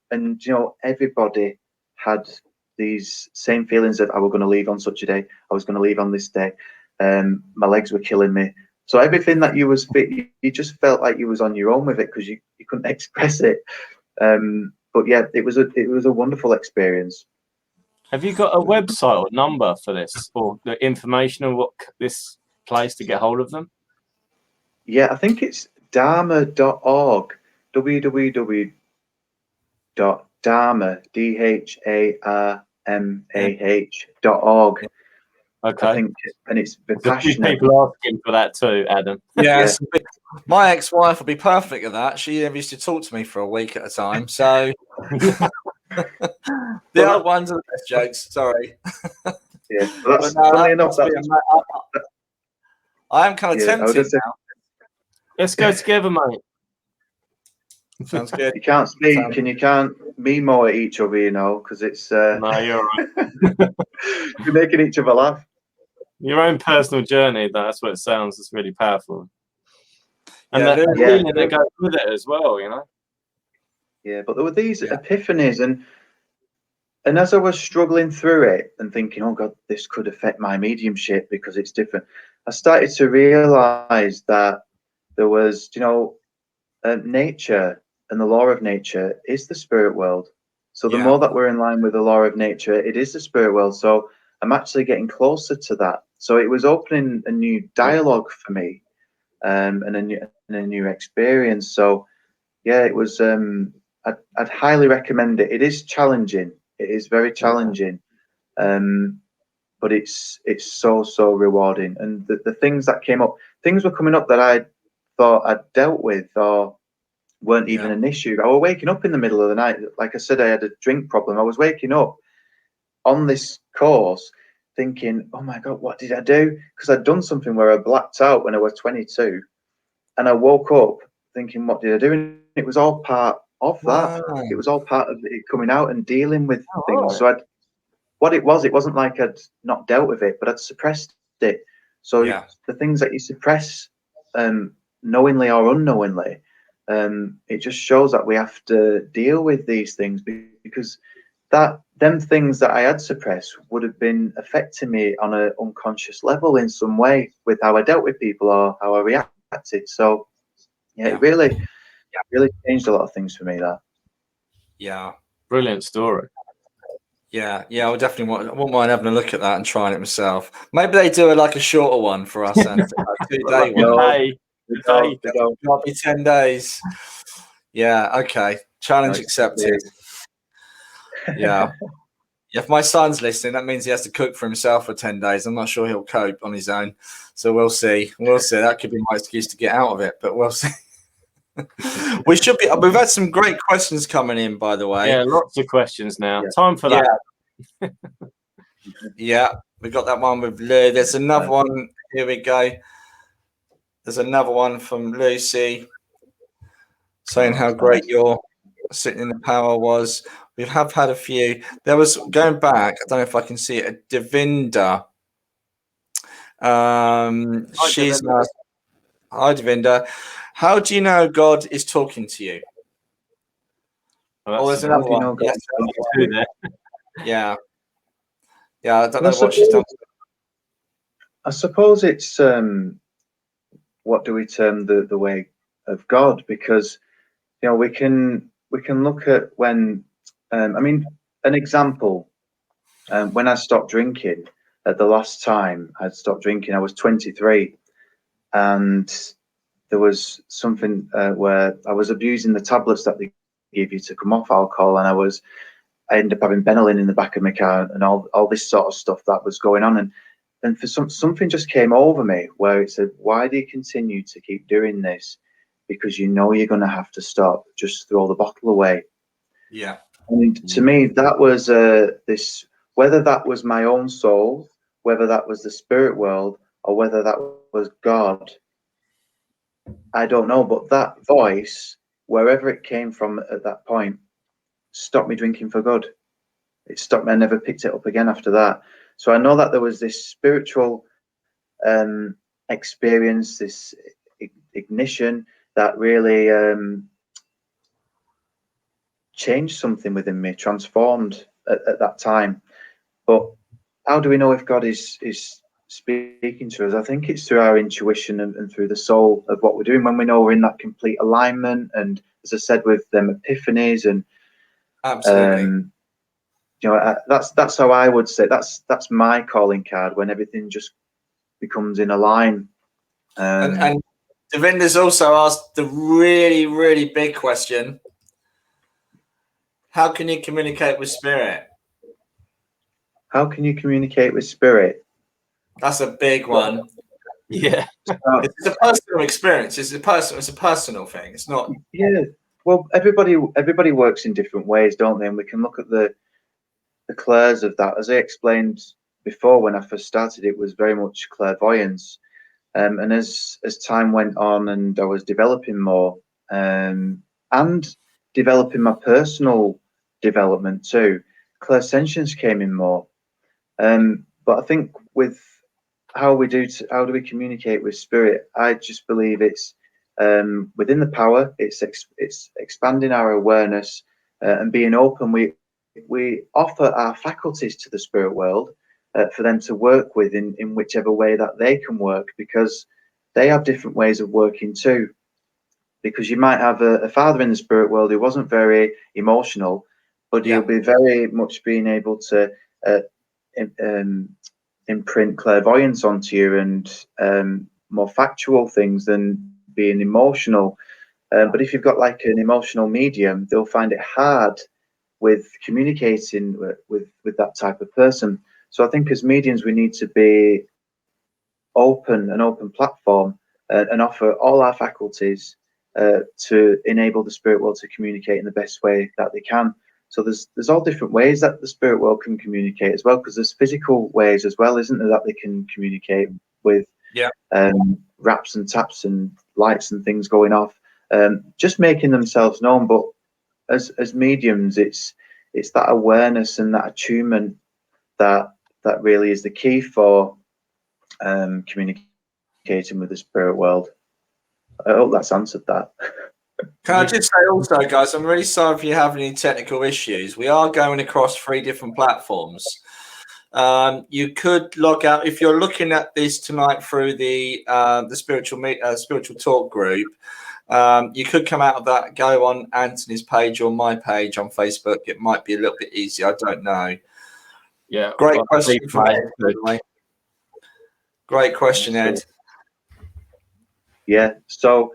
everybody had these same feelings that I was going to leave on such a day. I was going to leave on this day. My legs were killing me. So everything that you was fit, you just felt like you was on your own with it, because you couldn't express it. But yeah, it was a wonderful experience. Have you got a website or number for this, or the information on what this place to get hold of them? Yeah, I think it's dharma.org, www.dharma, DHARMAH.org. Okay. I think, and it's There's a few Vipassana. people asking for that too, Adam. Yeah. My ex-wife would be perfect at that. She used to talk to me for a week at a time. So the other ones are the best jokes. Sorry. Yeah, well, that's funny enough. I am kind of tempted now. Let's go together, mate. Sounds good. You can't speak and you can't memo at each other, because it's. No, you're right. You're making each other laugh. Your own personal journey, that's what it sounds. It's really powerful. And Yeah, the feeling that goes with it as well, Yeah, but there were these epiphanies, and as I was struggling through it and thinking, oh God, this could affect my mediumship because it's different, I started to realize that there was, nature, and the law of nature is the spirit world. So the more that we're in line with the law of nature, it is the spirit world. So I'm actually getting closer to that. So it was opening a new dialogue for me, and a new experience. So yeah, it was. I'd highly recommend it. It is challenging. It is very challenging, but it's so rewarding. And the things that came up, things were coming up that I thought I'd dealt with or weren't even an issue. I was waking up in the middle of the night. Like I said, I had a drink problem. I was waking up on this course thinking, oh my God, what did I do? Because I'd done something where I blacked out when I was 22. And I woke up thinking, what did I do? And it was all part of that. It was all part of it coming out and dealing with things. So what it wasn't like I'd not dealt with it, but I'd suppressed it. So the things that you suppress, knowingly or unknowingly, it just shows that we have to deal with these things, because them things that I had suppressed would have been affecting me on an unconscious level in some way with how I dealt with people or how I reacted. So it really changed a lot of things for me. That Brilliant story. I would definitely wouldn't mind having a look at that and trying it myself. Maybe they do a shorter one for us, and a 2-day one. Might be 10 days. Yeah, okay. Challenge accepted. Yeah. If my son's listening, that means he has to cook for himself for 10 days. I'm not sure he'll cope on his own. So we'll see. That could be my excuse to get out of it, but we'll see. We've had some great questions coming in, by the way. Yeah, lots of questions now. Time for that. Yeah, we got that one with Lou. There's another one. Here we go. There's another one from Lucy saying how great your sitting in the power was. We have had a few. There was, going back, I don't know if I can see it, Devinda. She's asked, hi Devinda, how do you know God is talking to you? There's another one. Yeah, I don't know what she's done. I suppose it's what do we term the way of God? Because we can look at when I mean, an example, when I stopped drinking, at the last time I'd stopped drinking, I was 23, and there was something where I was abusing the tablets that they give you to come off alcohol, and I ended up having Benylin in the back of my car and all this sort of stuff that was going on, and for something just came over me where it said, why do you continue to keep doing this? Because you know you're going to have to stop. Just throw the bottle away. Yeah. And to me, that was this, whether that was my own soul, whether that was the spirit world, or whether that was God, I don't know. But that voice, wherever it came from at that point, stopped me drinking for good. It stopped me. I never picked it up again after that. So I know that there was this spiritual experience, this ignition that really changed something within me, transformed at that time. But how do we know if God is speaking to us? I think it's through our intuition and through the soul of what we're doing, when we know we're in that complete alignment. And as I said, with them epiphanies and absolutely. That's how I would say that's my calling card, when everything just becomes in a line. And Devinder's also asked the really, really big question: how can you communicate with spirit? How can you communicate with spirit? That's a big one. Yeah, it's a personal experience. It's a personal thing. It's not. Yeah. Well, everybody works in different ways, don't they? And we can look at the clairs of that. As I explained before, when I first started, it was very much clairvoyance. And as time went on and I was developing more, and developing my personal development too, clairsentience came in more. But I think with how do we communicate with spirit, I just believe it's within the power. It's expanding our awareness and being open. We offer our faculties to the spirit world for them to work with in whichever way that they can work, because they have different ways of working too. Because you might have a father in the spirit world who wasn't very emotional, but he'll be very much being able to imprint clairvoyance onto you and more factual things than being emotional. But if you've got like an emotional medium, they'll find it hard with communicating with that type of person. So I think as mediums, we need to be an open platform, and offer all our faculties to enable the spirit world to communicate in the best way that they can. So there's all different ways that the spirit world can communicate as well, because there's physical ways as well, isn't there, that they can communicate with raps and taps and lights and things going off, just making themselves known. But as mediums, it's that awareness and that attunement that really is the key for communicating with the spirit world. I hope that's answered that. Can I just say also, guys, I'm really sorry if you have any technical issues. We are going across 3 different platforms. You could log out if you're looking at this tonight through the spiritual talk group. You could come out of that, go on Anthony's page or my page on Facebook. It might be a little bit easier. I don't know. Yeah. Great question from Ed. Great question, Ed. Yeah. So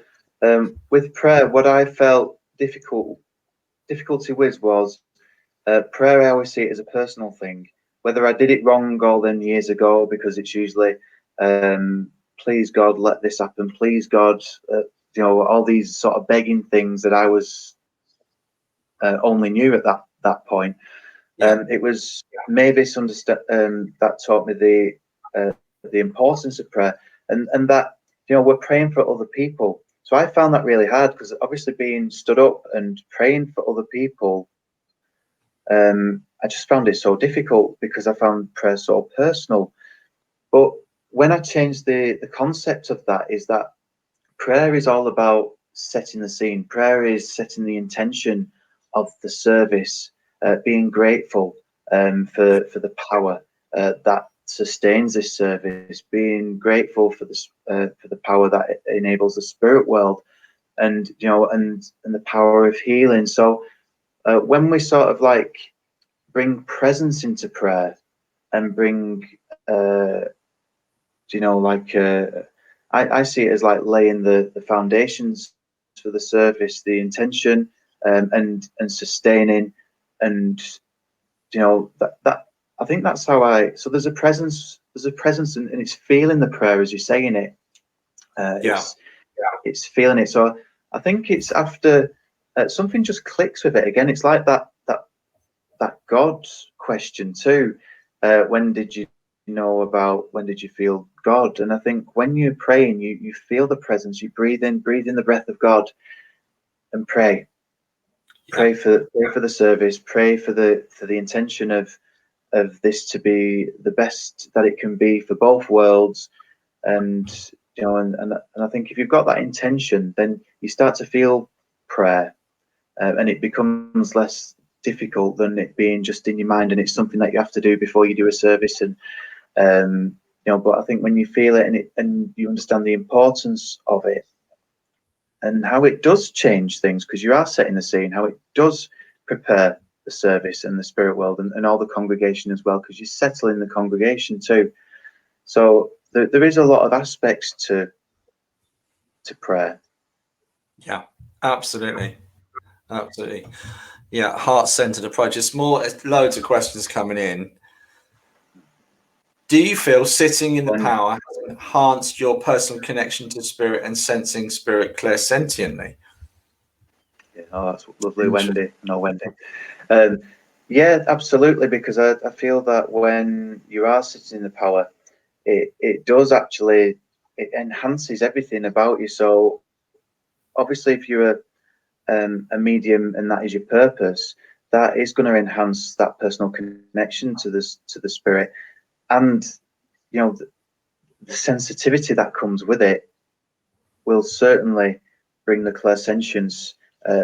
with prayer, what I felt difficulty with was prayer. I always see it as a personal thing. Whether I did it wrong all them years ago, because it's usually please God, let this happen. Please God, all these sort of begging things that I was only knew at that point. It was Mavis that taught me the importance of prayer, and that we're praying for other people. So I found that really hard, because obviously being stood up and praying for other people, I just found it so difficult, because I found prayer so personal. But when I changed the concept of that, is that prayer is all about setting the scene. Prayer is setting the intention of the service, being grateful for the power that sustains this service, being grateful for the power that enables the spirit world, and the power of healing. So when we sort of like bring presence into prayer, and bring I see it as like laying the foundations for the service, the intention, and sustaining, and that I think that's how so there's a presence and it's feeling the prayer as you're saying it. It's feeling it. So I think it's after something just clicks with it again. It's like that God question too. When did you feel God? And I think when you're praying, you feel the presence. You breathe in the breath of God, and pray. Pray for the service. Pray for the intention of this to be the best that it can be for both worlds. And and I think if you've got that intention, then you start to feel prayer, and it becomes less difficult than it being just in your mind, and it's something that you have to do before you do a service. And but I think when you feel it and you understand the importance of it, and how it does change things, because you are setting the scene, how it does prepare the service and the spirit world, and all the congregation as well, because you settle in the congregation too. So there is a lot of aspects to prayer. Yeah, absolutely. Yeah, heart-centered approach. It's loads of questions coming in. Do you feel sitting in the power has enhanced your personal connection to spirit and sensing spirit clairsentiently? Yeah, that's lovely, Wendy. No, Wendy. Yeah, absolutely, because I feel that when you are sitting in the power, it does actually, it enhances everything about you. So obviously, if you're a medium and that is your purpose, that is going to enhance that personal connection to the spirit, and the sensitivity that comes with it will certainly bring the clairsentience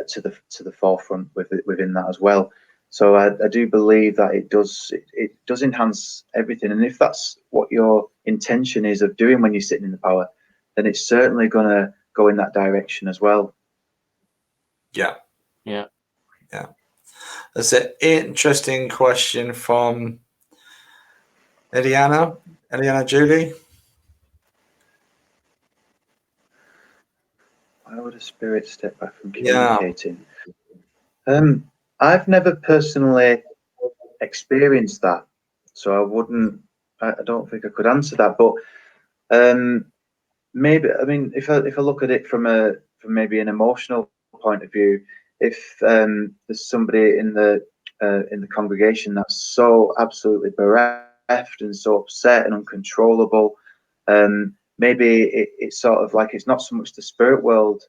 to the forefront within that as well. So I do believe that it does enhance everything, and if that's what your intention is of doing when you're sitting in the power, then it's certainly going to go in that direction as well. Yeah. That's an interesting question from Eliana Julie. Why would a spirit step back from Yeah. communicating? I've never personally experienced that, so I wouldn't. I don't think I could answer that. But maybe, I mean, if I look at it from maybe an emotional point of view, if there's somebody in the congregation that's so absolutely bereft and so upset and uncontrollable, maybe it's sort of like it's not so much the spirit world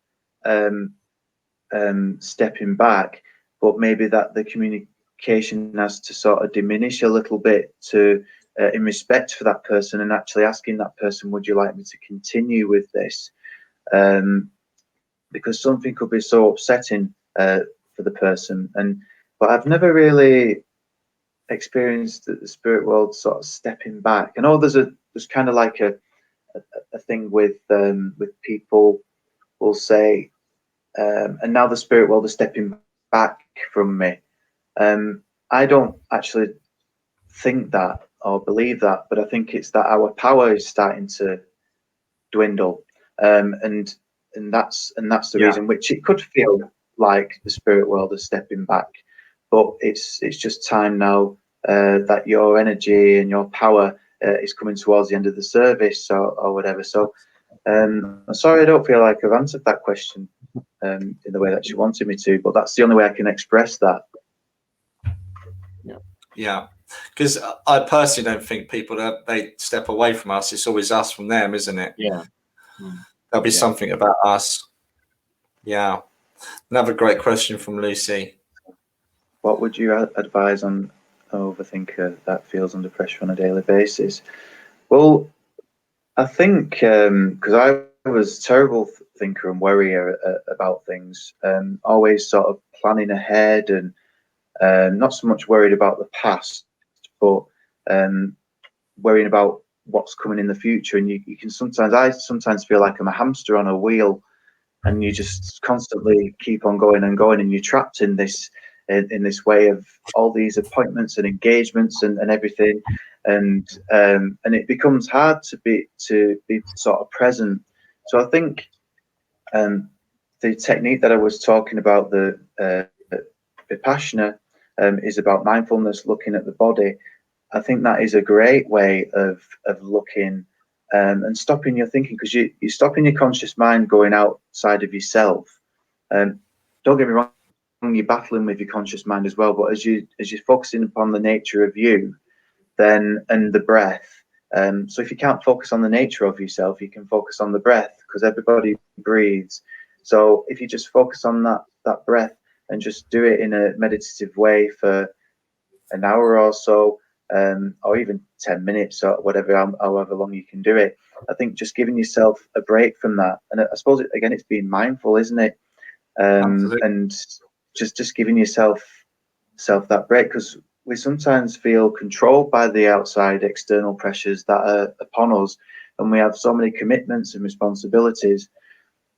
stepping back, but maybe that the communication has to sort of diminish a little bit to in respect for that person, and actually asking that person, would you like me to continue with this? Because something could be so upsetting for the person. But I've never really experienced the spirit world sort of stepping back. I know there's kind of like a thing with people will say, and now the spirit world is stepping back from me. I don't actually think that or believe that, but I think it's that our power is starting to dwindle, and that's the reason, which it could feel like the spirit world is stepping back, but it's just time now that your energy and your power is coming towards the end of the service or whatever. So I'm sorry, I don't feel like I've answered that question in the way that she wanted me to, but that's the only way I can express that. Yeah, because I personally don't think people that they step away from us. It's always us from them, isn't it? Yeah. There'll be something about us. Yeah. Another great question from Lucy. What would you advise on an overthinker that feels under pressure on a daily basis? Well, I think because I was a terrible thinker and worrier about things, always sort of planning ahead and not so much worried about the past, but worrying about what's coming in the future. And you can I sometimes feel like I'm a hamster on a wheel, and you just constantly keep on going and going, and you're trapped in this way of all these appointments and engagements and everything, and it becomes hard to be sort of present. So I think the technique that I was talking about, the Vipassana, is about mindfulness, looking at the body. I think that is a great way of looking and stopping your thinking, because you're stopping your conscious mind going outside of yourself. Don't get me wrong, you're battling with your conscious mind as well, but as you're focusing upon the nature of you, then, and the breath. So if you can't focus on the nature of yourself, you can focus on the breath, because everybody breathes. So if you just focus on that breath and just do it in a meditative way for an hour or so, or even 10 minutes or whatever, however long you can do it, I think just giving yourself a break from that. And I suppose again, it's being mindful, isn't it? And just giving yourself that break, because we sometimes feel controlled by the outside external pressures that are upon us, and we have so many commitments and responsibilities,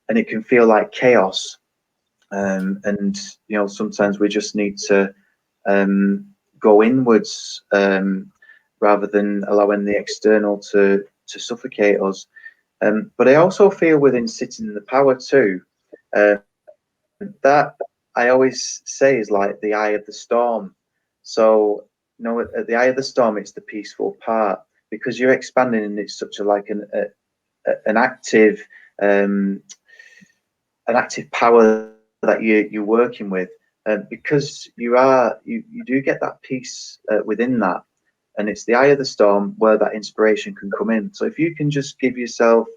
and it can feel like chaos. And sometimes we just need to go inwards rather than allowing the external to suffocate us. But I also feel within sitting in the power too, that I always say is like the eye of the storm. So at the eye of the storm, it's the peaceful part, because you're expanding, and it's such an active power that you're working with, because you do get that peace within that, and it's the eye of the storm where that inspiration can come in. So if you can just give yourself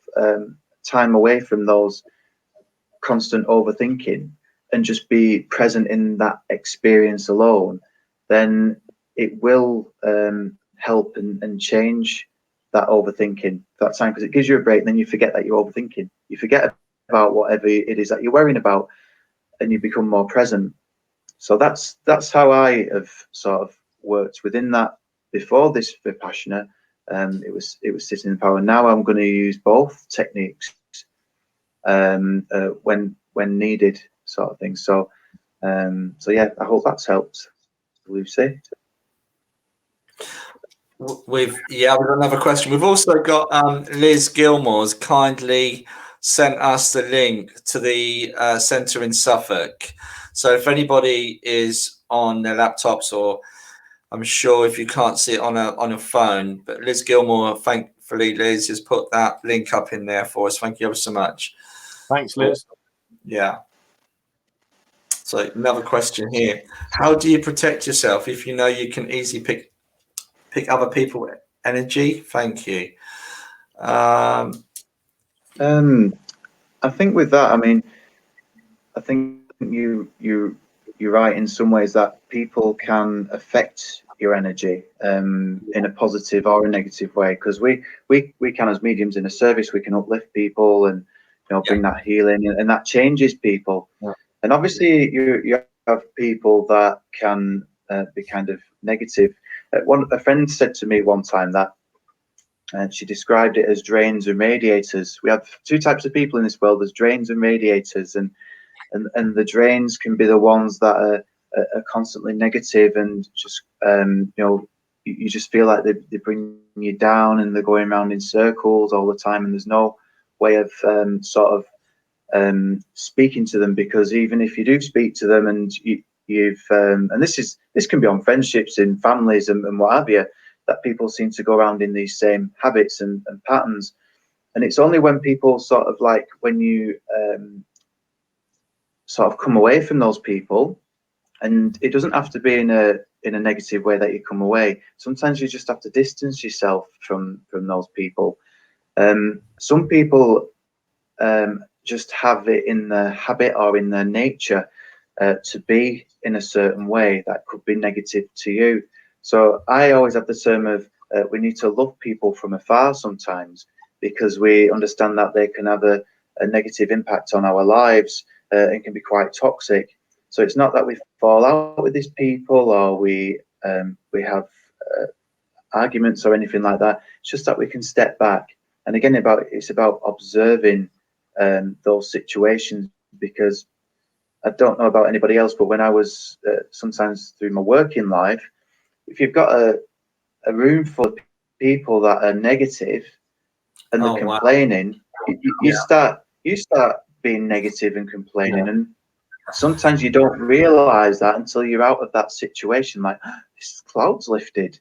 time away from those constant overthinking and just be present in that experience alone, then it will help and change that overthinking that time, because it gives you a break, and then you forget that you're overthinking. You forget about whatever it is that you're worrying about, and you become more present. So that's how I have sort of worked within that. Before this Vipassana, it was sitting in power. Now I'm going to use both techniques when needed, sort of thing. So yeah, I hope that's helped, Lucy. We've got another question. We've also got Liz Gilmore's kindly sent us the link to the centre in Suffolk. So if anybody is on their laptops, or I'm sure if you can't see it on a phone, but Liz Gilmore, thankfully, Liz has put that link up in there for us. Thank you ever so much. Thanks, Liz. Yeah. So another question here: how do you protect yourself if you know you can easily pick other people's energy? Thank you. I think with that, I mean, I think you're right in some ways that people can affect your energy in a positive or a negative way, because we can, as mediums in a service, we can uplift people and bring that healing, and that changes people. Yeah. And obviously you have people that can be kind of negative. A friend said to me one time that, and she described it as drains and radiators. We have two types of people in this world: there's drains and radiators, and the drains can be the ones that are constantly negative, and just you just feel like they bring you down, and they're going around in circles all the time, and there's no way of speaking to them, because even if you do speak to them, and you've and this can be on friendships, in families, and what have you, that people seem to go around in these same habits and patterns. And it's only when people sort of like, when you sort of come away from those people, and it doesn't have to be in a negative way that you come away. Sometimes you just have to distance yourself from those people. Some people just have it in their habit or in their nature to be in a certain way that could be negative to you. So I always have the term of we need to love people from afar sometimes, because we understand that they can have a negative impact on our lives and can be quite toxic. So it's not that we fall out with these people, or we have arguments or anything like that. It's just that we can step back. And again, it's about observing those situations, because I don't know about anybody else, but when I was sometimes through my working life, if you've got a room full of people that are negative and they're complaining, you start being negative and complaining, and sometimes you don't realize that until you're out of that situation, like, this cloud's lifted,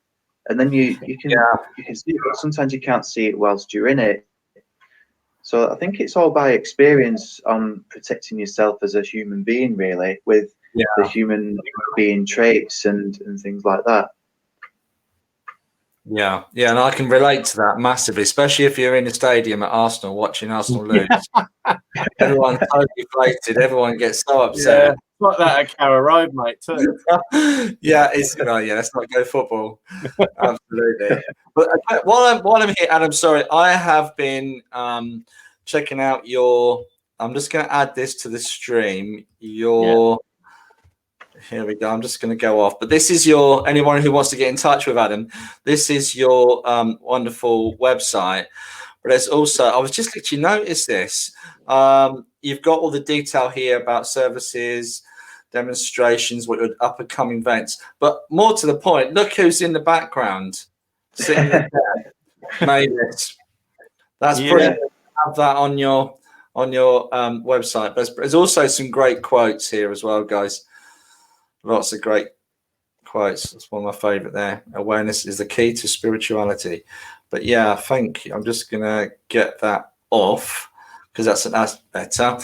and then you can see it, but sometimes you can't see it whilst you're in it. So I think it's all by experience on protecting yourself as a human being, really, with the human being traits and things like that. Yeah, and I can relate to that massively, especially if you're in the stadium at Arsenal watching Arsenal lose. Everyone's totally deflated. Everyone gets so upset. Yeah, like that at Carrow Road, mate, too. It's let's not go football. Absolutely. But while I'm here, Adam, sorry, I have been checking out your. I'm just going to add this to the stream. Here we go. I'm just going to go off. But this is anyone who wants to get in touch with Adam, this is your wonderful website. But there's also, I was just literally noticed this. You've got all the detail here about services, demonstrations, what your up and coming events. But more to the point, look who's in the background. Sitting there. Mavis. That's brilliant to have that on your website. But there's also some great quotes here as well, guys. Lots of great quotes. That's one of my favorite there. Awareness is the key to spirituality. But yeah, thank you. I'm just going to get that off, because that's better.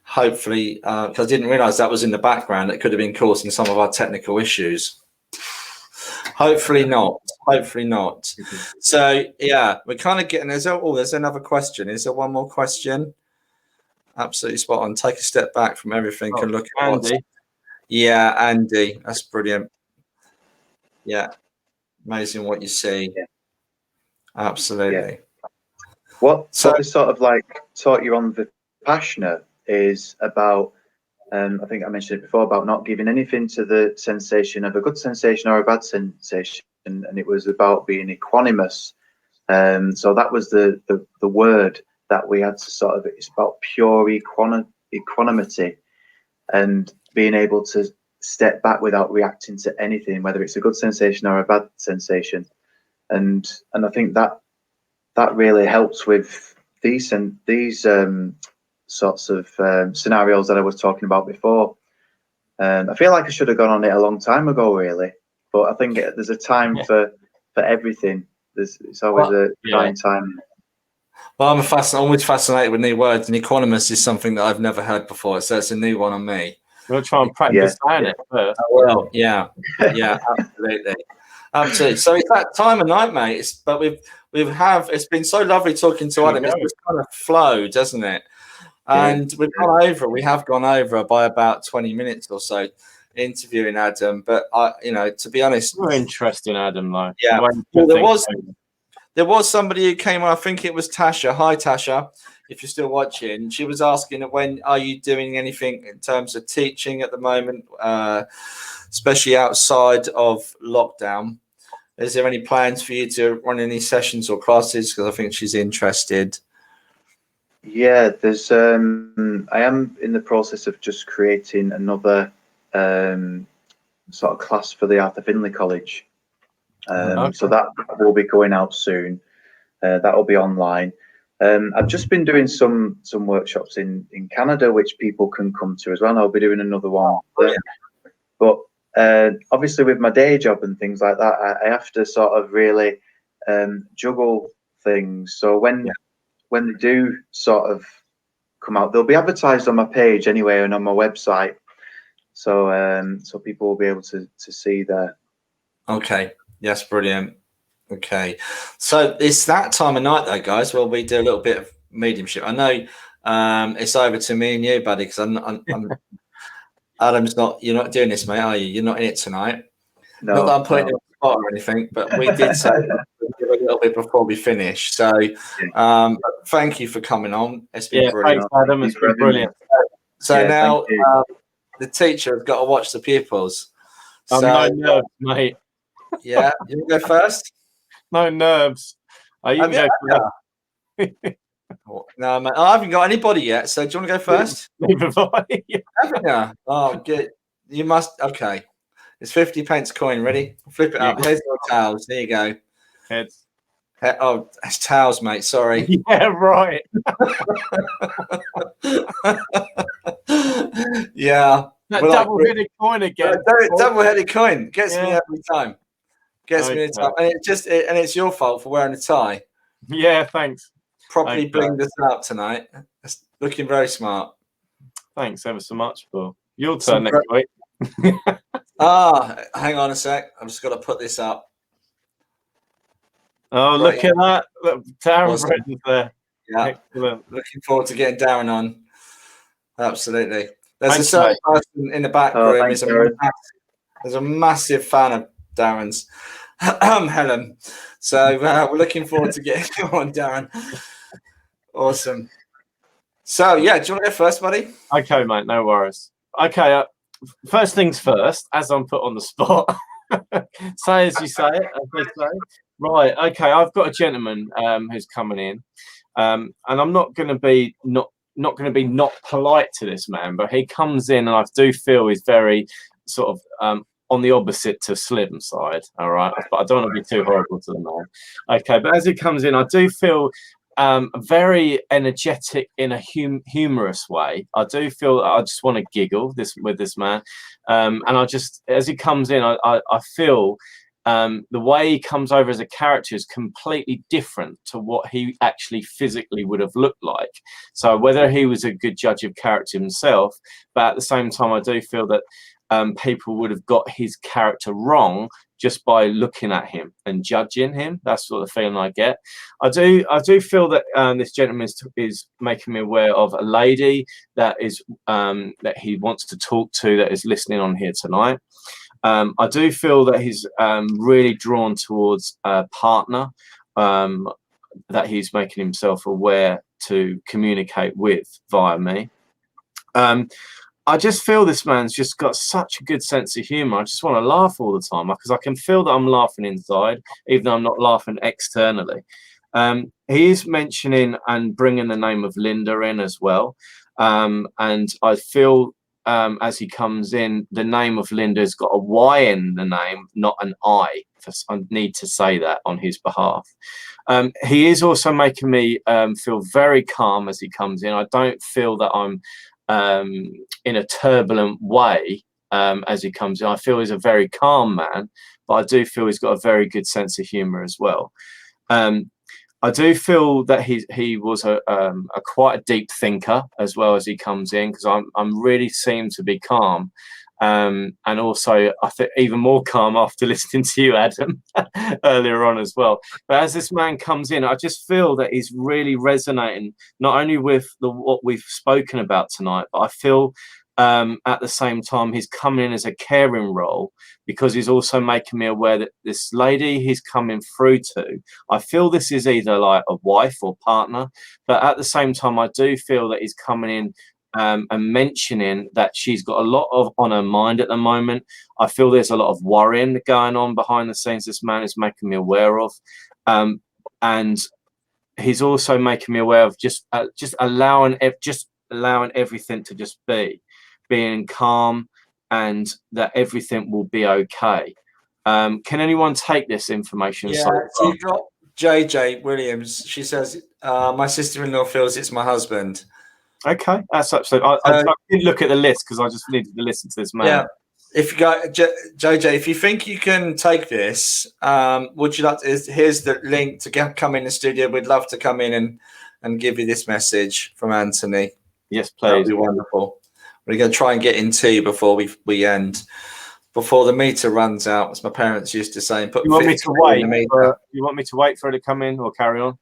Hopefully, because I didn't realize that was in the background. It could have been causing some of our technical issues. Hopefully not. So yeah, we're kind of getting, there's another question. Is there one more question? Absolutely spot on. Take a step back from everything and look at Andy. Yeah, Andy, that's brilliant. Yeah, amazing what you see. Yeah. Absolutely. What they sort of like taught you on Vipassana is about, I think I mentioned it before, about not giving anything to the sensation of a good sensation or a bad sensation, and it was about being equanimous. So that was the word that we had to sort of, it's about pure equanimity, and being able to step back without reacting to anything, whether it's a good sensation or a bad sensation. And I think that really helps with these sorts of scenarios that I was talking about before. I feel like I should have gone on it a long time ago, really. But I think there's a time for everything. It's always a right time. Well, I'm always fascinated with new words, and equanimous is something that I've never heard before, so it's a new one on me. We'll try and practice saying it first. Well, yeah, absolutely, absolutely. So it's that time of night, mate. It's been so lovely talking to Adam. It's just kind of flowed, doesn't it? And we have gone over by about 20 minutes or so interviewing Adam. But to be honest, more interesting, Adam. Though, there was somebody who came on. I think it was Tasha. Hi, Tasha. If you're still watching, she was asking, when are you doing anything in terms of teaching at the moment, especially outside of lockdown? Is there any plans for you to run any sessions or classes? Because I think she's interested. Yeah, there's. I am in the process of just creating another sort of class for the Arthur Findlay College. So that will be going out soon. That will be online. I've just been doing some workshops in Canada, which people can come to as well. And I'll be doing another one. But obviously, with my day job and things like that, I have to sort of really juggle things. So when they do sort of come out, they'll be advertised on my page anyway and on my website. So people will be able to see there. Okay. Yes, brilliant. Okay, so it's that time of night, though, guys. Well, we do a little bit of mediumship. I know it's over to me and you, buddy, because I'm Adam's not. You're not doing this, mate, are you? You're not in it tonight. No, not that I'm putting you on the spot or anything, but we did say a little bit before we finish. So, thank you for coming on. It's been brilliant. Thanks, Adam. It's been brilliant. So now the teacher has got to watch the pupils. I'm no nerves, mate. Yeah, you want to go first? No nerves. You can go first. No, man, I haven't got anybody yet. So do you want to go first? Neither have I. Haven't you? Oh, good. You must. Okay. It's 50p coin. Ready? Flip it up. Heads or tails? There you go. Heads. Oh, it's tails, mate. Sorry. Yeah, right. Yeah. That double-headed coin again. Double-headed coin gets me every time. Gets me every time, and it's your fault for wearing a tie. Yeah, thanks. Properly blinged us out tonight. It's looking very smart. Thanks ever so much, Paul. Your turn next week. Hang on a sec. I've just got to put this up. Oh, look at that. Look, Darren Bretton's there. Yeah. Excellent. Looking forward to getting Darren on. Absolutely. There's a certain person in the back room. There's a massive fan of Darren's. Helen. So we're looking forward to getting you on, Darren. Awesome. So, do you want to go first, buddy? Okay, mate. No worries. Okay. First things first, as I'm put on the spot, say as you say it, as they say. Right. Okay. I've got a gentleman who's coming in, and I'm not going to be not polite to this man, but he comes in, and I do feel he's very sort of on the opposite to Slim side. All right, but I don't want to be too horrible to the man. Okay, but as he comes in, I do feel very energetic in a humorous way. I do feel I just want to giggle with this man, and as he comes in, I feel the way he comes over as a character is completely different to what he actually physically would have looked like. So whether he was a good judge of character himself, but at the same time, I do feel that people would have got his character wrong just by looking at him and judging him. That's sort of the feeling I get. I do feel that this gentleman is making me aware of a lady that he wants to talk to, that is listening on here tonight. I do feel that he's really drawn towards a partner that he's making himself aware to communicate with via me. I just feel this man's just got such a good sense of humor. I just want to laugh all the time because I can feel that I'm laughing inside, even though I'm not laughing externally. He is mentioning and bringing the name of Linda in as well. And I feel as he comes in, the name of Linda's got a Y in the name, not an I. I need to say that on his behalf. He is also making me feel very calm as he comes in. I don't feel that I'm in a turbulent way as he comes in. I feel he's a very calm man, but I do feel he's got a very good sense of humor as well. I do feel that he was a quite a deep thinker as well as he comes in, because I'm really seem to be calm. And also, I think even more calm after listening to you, Adam, earlier on as well. But as this man comes in, I just feel that he's really resonating, not only with what we've spoken about tonight, but I feel at the same time he's coming in as a caring role, because he's also making me aware that this lady he's coming through to, I feel this is either like a wife or partner, but at the same time, I do feel that he's coming in and mentioning that she's got a lot on her mind at the moment. I feel there's a lot of worrying going on behind the scenes this man is making me aware of, and he's also making me aware of just allowing everything to just be, being calm, and that everything will be okay. Can anyone take this information? Yeah, so you've got JJ Williams. She says, my sister-in-law feels it's my husband. Okay, that's absolutely. I didn't look at the list because I just needed to listen to this man. Yeah, if you go, JJ, if you think you can take this, would you like to? Here's the link to come in the studio. We'd love to come in and give you this message from Anthony. Yes, please. That'd be wonderful. We're going to try and get in tea before we end, before the meter runs out, as my parents used to say. You want me to wait? You want me to wait for her to come in or carry on?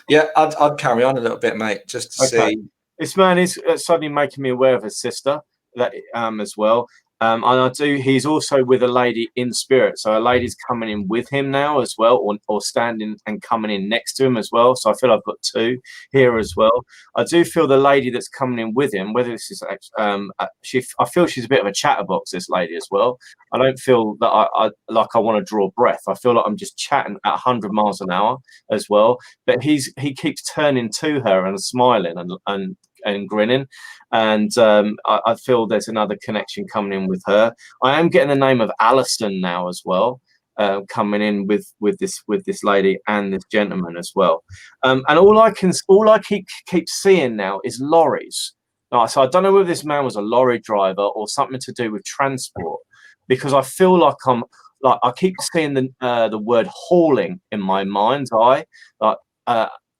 Yeah, I'd carry on a little bit, mate, just to see. This man is suddenly making me aware of his sister, that as well. And he's also with a lady in spirit. So a lady's coming in with him now as well, or standing and coming in next to him as well. So I feel I've got two here as well. I do feel the lady that's coming in with him, whether this is, I feel she's a bit of a chatterbox, this lady as well. I don't feel that I want to draw breath. I feel like I'm just chatting at 100 miles an hour as well. But he keeps turning to her and smiling and grinning. And I feel there's another connection coming in with her. I am getting the name of Alison now as well, coming in with this lady and this gentleman as well. And all I keep seeing now is lorries. So I don't know whether this man was a lorry driver or something to do with transport, because I feel like I keep seeing the word hauling in my mind's eye, like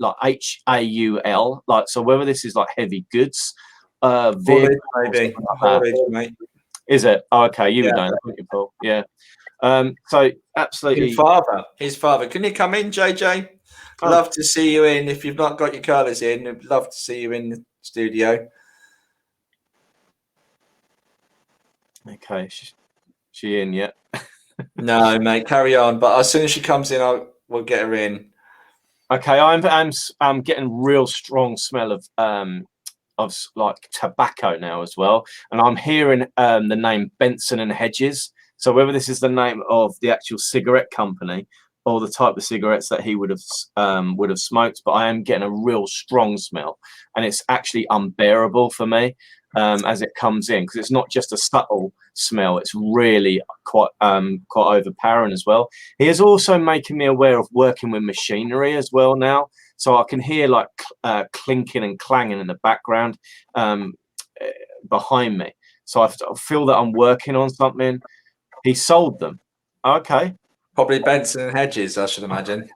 HAUL, like, so whether this is like heavy goods, Haulage, maybe. Haulage, mate. Is it? Oh, okay, you would know that, wouldn't you, Paul? Yeah. So absolutely. His father. Can you come in, JJ? Love to see you in. If you've not got your colours in, I'd love to see you in the studio. Okay, she in yet? No, mate, carry on. But as soon as she comes in, we'll get her in. Okay, I'm getting real strong smell of like tobacco now as well, and I'm hearing the name Benson and Hedges. So whether this is the name of the actual cigarette company or the type of cigarettes that he would have smoked, but I am getting a real strong smell, and it's actually unbearable for me as it comes in, because it's not just a subtle smell, it's really quite overpowering as well. He is also making me aware of working with machinery as well now, so I can hear like clinking and clanging in the background behind me, so I feel that I'm working on something. He sold them. Okay, probably Benson and Hedges, I should imagine.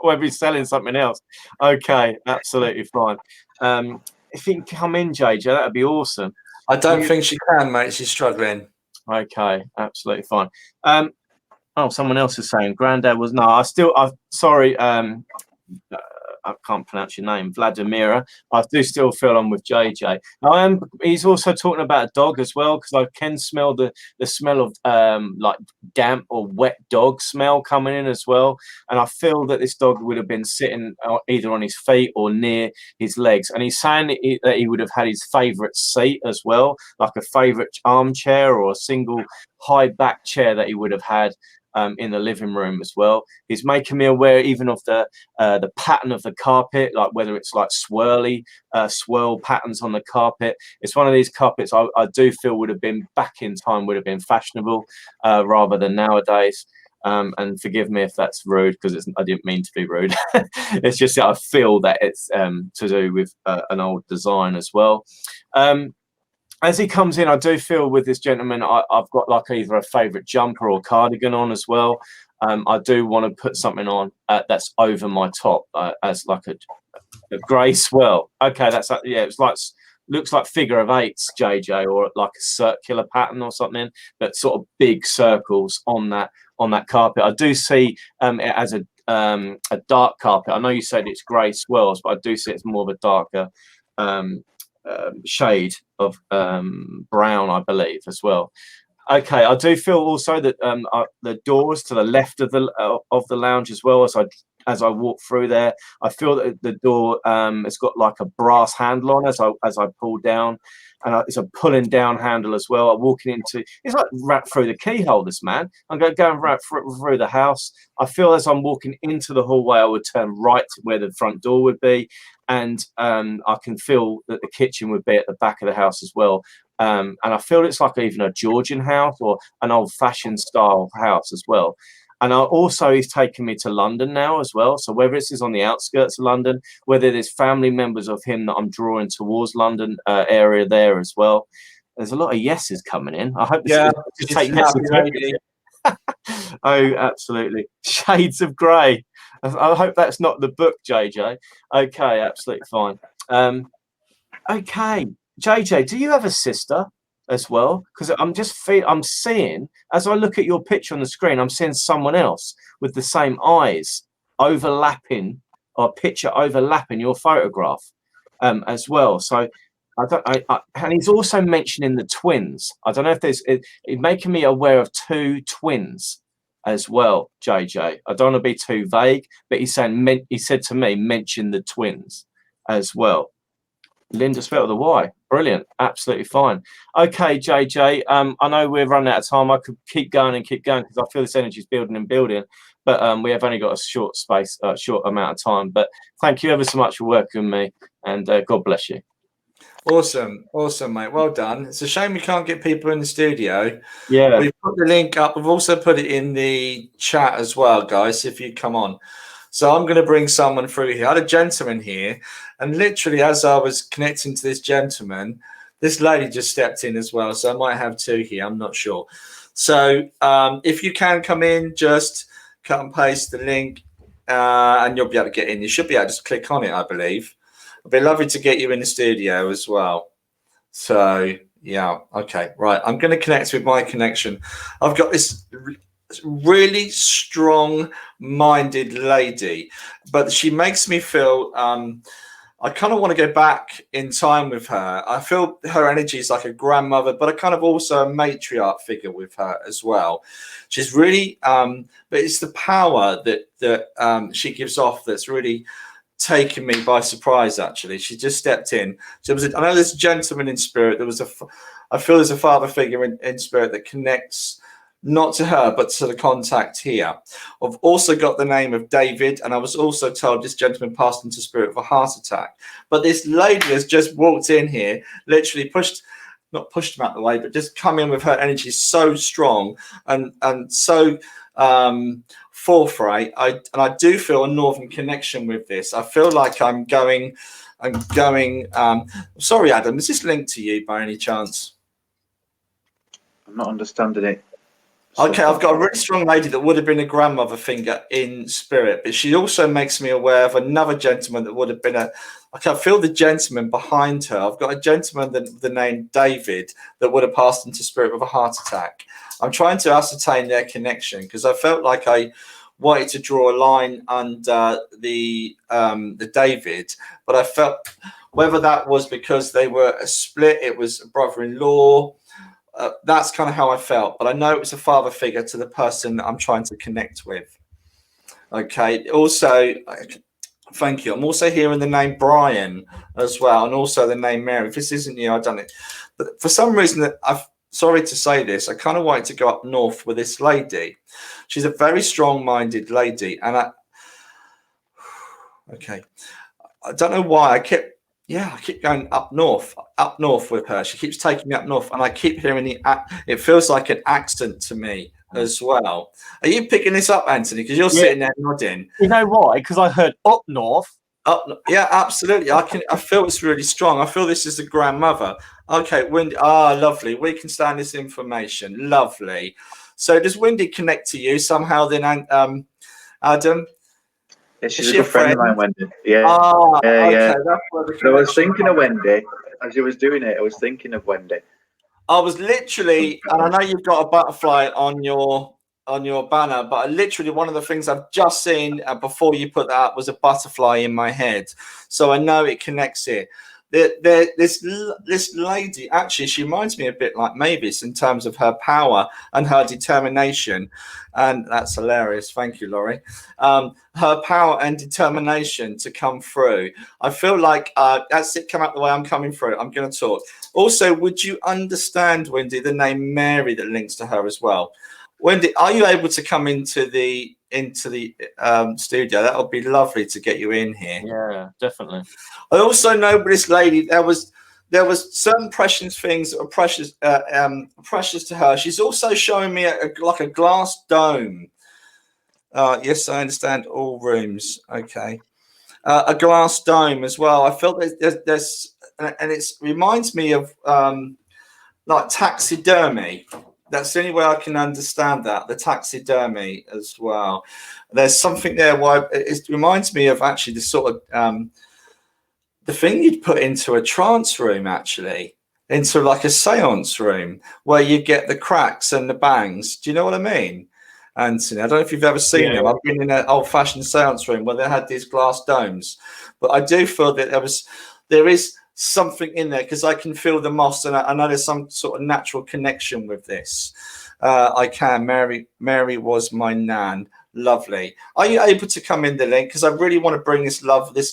Or he's selling something else. Okay, absolutely fine. If you can come in, JJ, that'd be awesome. I don't think she can, mate. She's struggling. Okay, absolutely fine. Oh, someone else is saying Granddad was sorry. I can't pronounce your name, Vladimira. I do still feel I'm with JJ. He's also talking about a dog as well, because I can smell the smell of like damp or wet dog smell coming in as well. And I feel that this dog would have been sitting either on his feet or near his legs. And he's saying that he would have had his favourite seat as well, like a favourite armchair or a single high back chair that he would have had in the living room as well. He's making me aware even of the pattern of the carpet, like whether it's like swirl patterns on the carpet. It's one of these carpets I do feel would have been back in time, would have been fashionable rather than nowadays. And forgive me if that's rude, because I didn't mean to be rude. It's just that I feel that it's to do with an old design as well. As he comes in, I do feel with this gentleman, I've got like either a favourite jumper or cardigan on as well. I do want to put something on that's over my top as like a grey swirl. Okay, that's yeah. It's like looks like figure of eights, JJ, or like a circular pattern or something. But sort of big circles on that carpet. I do see it as a dark carpet. I know you said it's grey swirls, but I do see it's more of a darker shade of brown, I believe, as well. Okay, I do feel also that the doors to the left of the lounge as well, as I walk through there, I feel that the door has got like a brass handle on as I pull down, and it's a pulling down handle as well. I'm walking into, it's like right through the keyhole, this man. I'm going right through the house. I feel as I'm walking into the hallway, I would turn right to where the front door would be, and I can feel that the kitchen would be at the back of the house as well. And I feel it's like even a Georgian house or an old-fashioned style house as well. And he's taken me to London now as well. So whether this is on the outskirts of London, whether there's family members of him that I'm drawing towards London area there as well. There's a lot of yeses coming in. I hope this is take yeses. Oh, absolutely. Shades of grey. I hope that's not the book, JJ. Okay, absolutely fine. Okay, JJ, do you have a sister as well? Because I'm seeing, as I look at your picture on the screen, I'm seeing someone else with the same eyes overlapping, or picture overlapping your photograph as well. So and he's also mentioning the twins. I don't know if it's making me aware of two twins as well, JJ. I don't want to be too vague, but he said to me, mention the twins as well. Linda spelled the Y. Brilliant. Absolutely fine. Okay, JJ. I know we're running out of time. I could keep going because I feel this energy is building and building. But we have only got a short amount of time. But thank you ever so much for working with me, and God bless you. Awesome, mate. Well done. It's a shame we can't get people in the studio. Yeah. We've put the link up. We've also put it in the chat as well, guys, if you come on. So I'm going to bring someone through here. I had a gentleman here, and literally as I was connecting to this gentleman, this lady just stepped in as well. So I might have two here. I'm not sure. So if you can come in, just cut and paste the link, and you'll be able to get in. You should be able to just click on it, I believe. It'd be lovely to get you in the studio as well. So, yeah. Okay, right. I'm going to connect with my connection. I've got this really strong-minded lady, but she makes me feel I kind of want to go back in time with her. I feel her energy is like a grandmother, but I kind of also a matriarch figure with her as well. She's really but it's the power that she gives off that's really taken me by surprise. Actually, she just stepped in. I know there's a gentleman in spirit. I feel there's a father figure in spirit that connects not to her, but to the contact here. I've also got the name of David, and I was also told this gentleman passed into spirit with a heart attack. But this lady has just walked in here, literally not pushed him out the way, but just come in with her energy so strong and so forthright. I do feel a northern connection with this. I feel like I'm going. Sorry, Adam, is this linked to you by any chance? I'm not understanding it. Okay, I've got a really strong lady that would have been a grandmother figure in spirit, but she also makes me aware of another gentleman that would have been I can feel the gentleman behind her. I've got a gentleman with the name David that would have passed into spirit with a heart attack. I'm trying to ascertain their connection because I felt like I wanted to draw a line under the David, but I felt whether that was because they were a split, it was a brother-in-law. That's kind of how I felt, but I know it was a father figure to the person that I'm trying to connect with. Okay. Also, thank you. I'm also hearing the name Brian as well, and also the name Mary. If this isn't you, I've done it. But for some reason, sorry to say this, I kind of wanted to go up north with this lady. She's a very strong-minded lady, and I don't know why I keep going up north with her. She keeps taking me up north, and I keep hearing it feels like an accent to me. as well. Are you picking this up, Anthony? Because you're sitting there nodding. You know why? Because I heard up north. Yeah, absolutely. I feel it's really strong. I feel this is the grandmother. Okay, Wendy. Ah, lovely. We can stand this information. Lovely. So does Wendy connect to you somehow then, Adam? Yeah, she's a good friend of mine, Wendy. Yeah. Okay, yeah. that's where the So I was connection thinking of Wendy as you was doing it. I was thinking of Wendy. I was literally, and I know you've got a butterfly on your banner, but literally one of the things I've just seen before you put that up was a butterfly in my head, so I know it connects here. This lady, actually, she reminds me a bit like Mavis in terms of her power and her determination, and that's hilarious. Thank you, Laurie. Her power and determination to come through. I feel like that's it. Come out the way I'm coming through. I'm going to talk. Also, would you understand, Wendy, the name Mary that links to her as well? Wendy, are you able to come into the studio? That would be lovely to get you in here. Yeah, definitely. I also know with this lady, there was certain precious things that were precious to her. She's also showing me like a glass dome. Yes, I understand all rooms. Okay, a glass dome as well. I felt there's and it reminds me of like taxidermy. That's the only way I can understand that, the taxidermy as well. There's something there why it reminds me of actually the sort of the thing you'd put into a trance room, actually, into like a seance room where you get the cracks and the bangs. Do you know what I mean, Anthony? I don't know if you've ever seen them. I've been in an old-fashioned seance room where they had these glass domes, but I do feel that there is something in there because I can feel the moss, and I know there's some sort of natural connection with this. I can. Mary was my nan. Lovely. Are you able to come in the link? Because I really want to bring this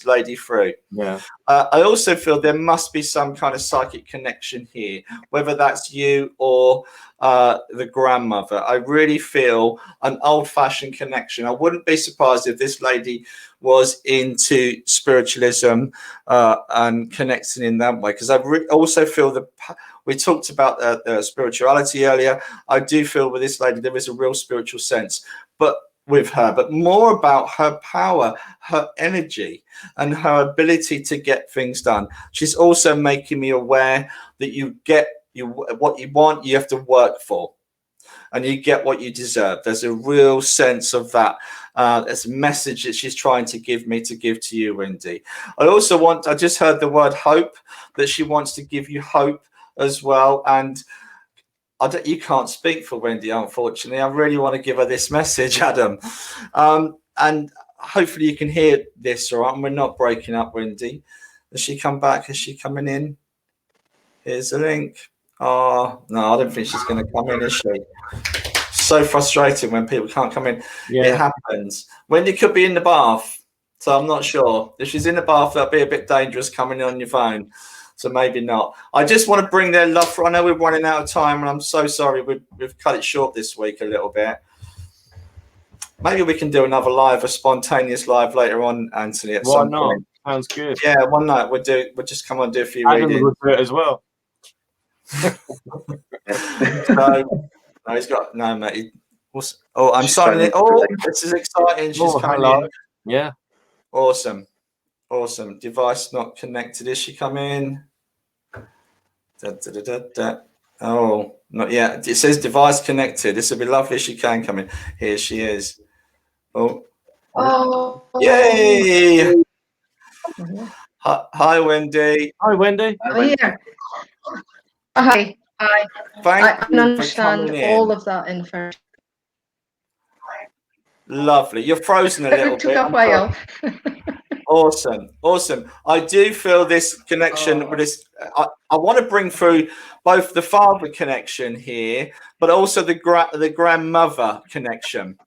lady through. Yeah. I also feel there must be some kind of psychic connection here, whether that's you or the grandmother. I really feel an old-fashioned connection. I wouldn't be surprised if this lady was into spiritualism and connecting in that way, because I also feel we talked about spirituality earlier. I do feel with this lady there is a real spiritual sense, but more about her power, her energy, and her ability to get things done. She's also making me aware that what you want, you have to work for, and you get what you deserve. There's a real sense of that. There's a message that she's trying to give me to give to you, Wendy. I just heard the word hope, that she wants to give you hope as well. And you can't speak for Wendy, unfortunately. I really want to give her this message, Adam. And hopefully you can hear this, all right? And we're not breaking up, Wendy. Has she come back? Is she coming in? Here's the link. Oh, no, I don't think she's going to come in, is she? So frustrating when people can't come in. Yeah. It happens. Wendy could be in the bath, so I'm not sure. If she's in the bath, that'd be a bit dangerous coming in on your phone. So maybe not. I just want to bring their love for. I know we're running out of time, and I'm so sorry we've cut it short this week a little bit. Maybe we can do another live, a spontaneous live later on, Anthony. At some point. Sounds good. Yeah, one night we'll just come on and do a few Adam readings. would do it as well. No, he's got no, mate. Oh, I'm signing it. Oh, this is exciting. She's coming in. Yeah. Awesome. Device not connected. Is she coming? Oh, not yet. It says device connected. This would be lovely if she can come in. Here she is. Oh. Yay! Hi, Wendy. Hi, Wendy. Oh, yeah. Hi. I understand all of that information. Lovely. You're frozen a little bit. A while. Awesome. I do feel this connection with this. I want to bring through both the father connection here, but also the grandmother connection.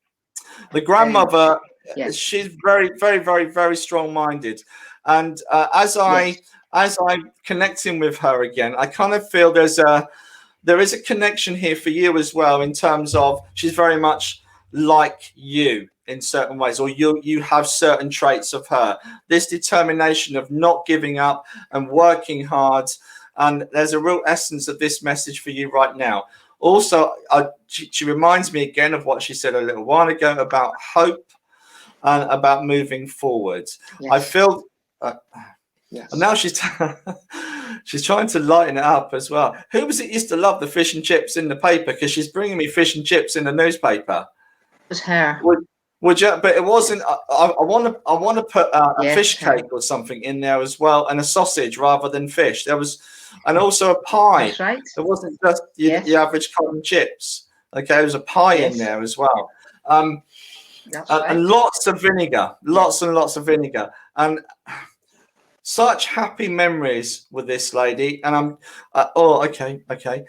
The grandmother, she's very, very, very, very strong-minded, and as I'm connecting with her again, I kind of feel there is a connection here for you as well, in terms of she's very much like you in certain ways, or you have certain traits of her. This determination of not giving up and working hard, and there's a real essence of this message for you right now. Also, she reminds me again of what she said a little while ago about hope and about moving forward. Yes. I feel, Yes. and now she's she's trying to lighten it up as well. Who was it used to love the fish and chips in the paper? Because she's bringing me fish and chips in the newspaper. It was her. Would you? But it wasn't. I want to put a fish cake or something in there as well, and a sausage rather than fish. There was, and also a pie. That's right. It wasn't just the average cotton chips. Okay, there was a pie in there as well. That's right. And lots of vinegar, lots and lots of vinegar, and such happy memories with this lady. And I'm, okay.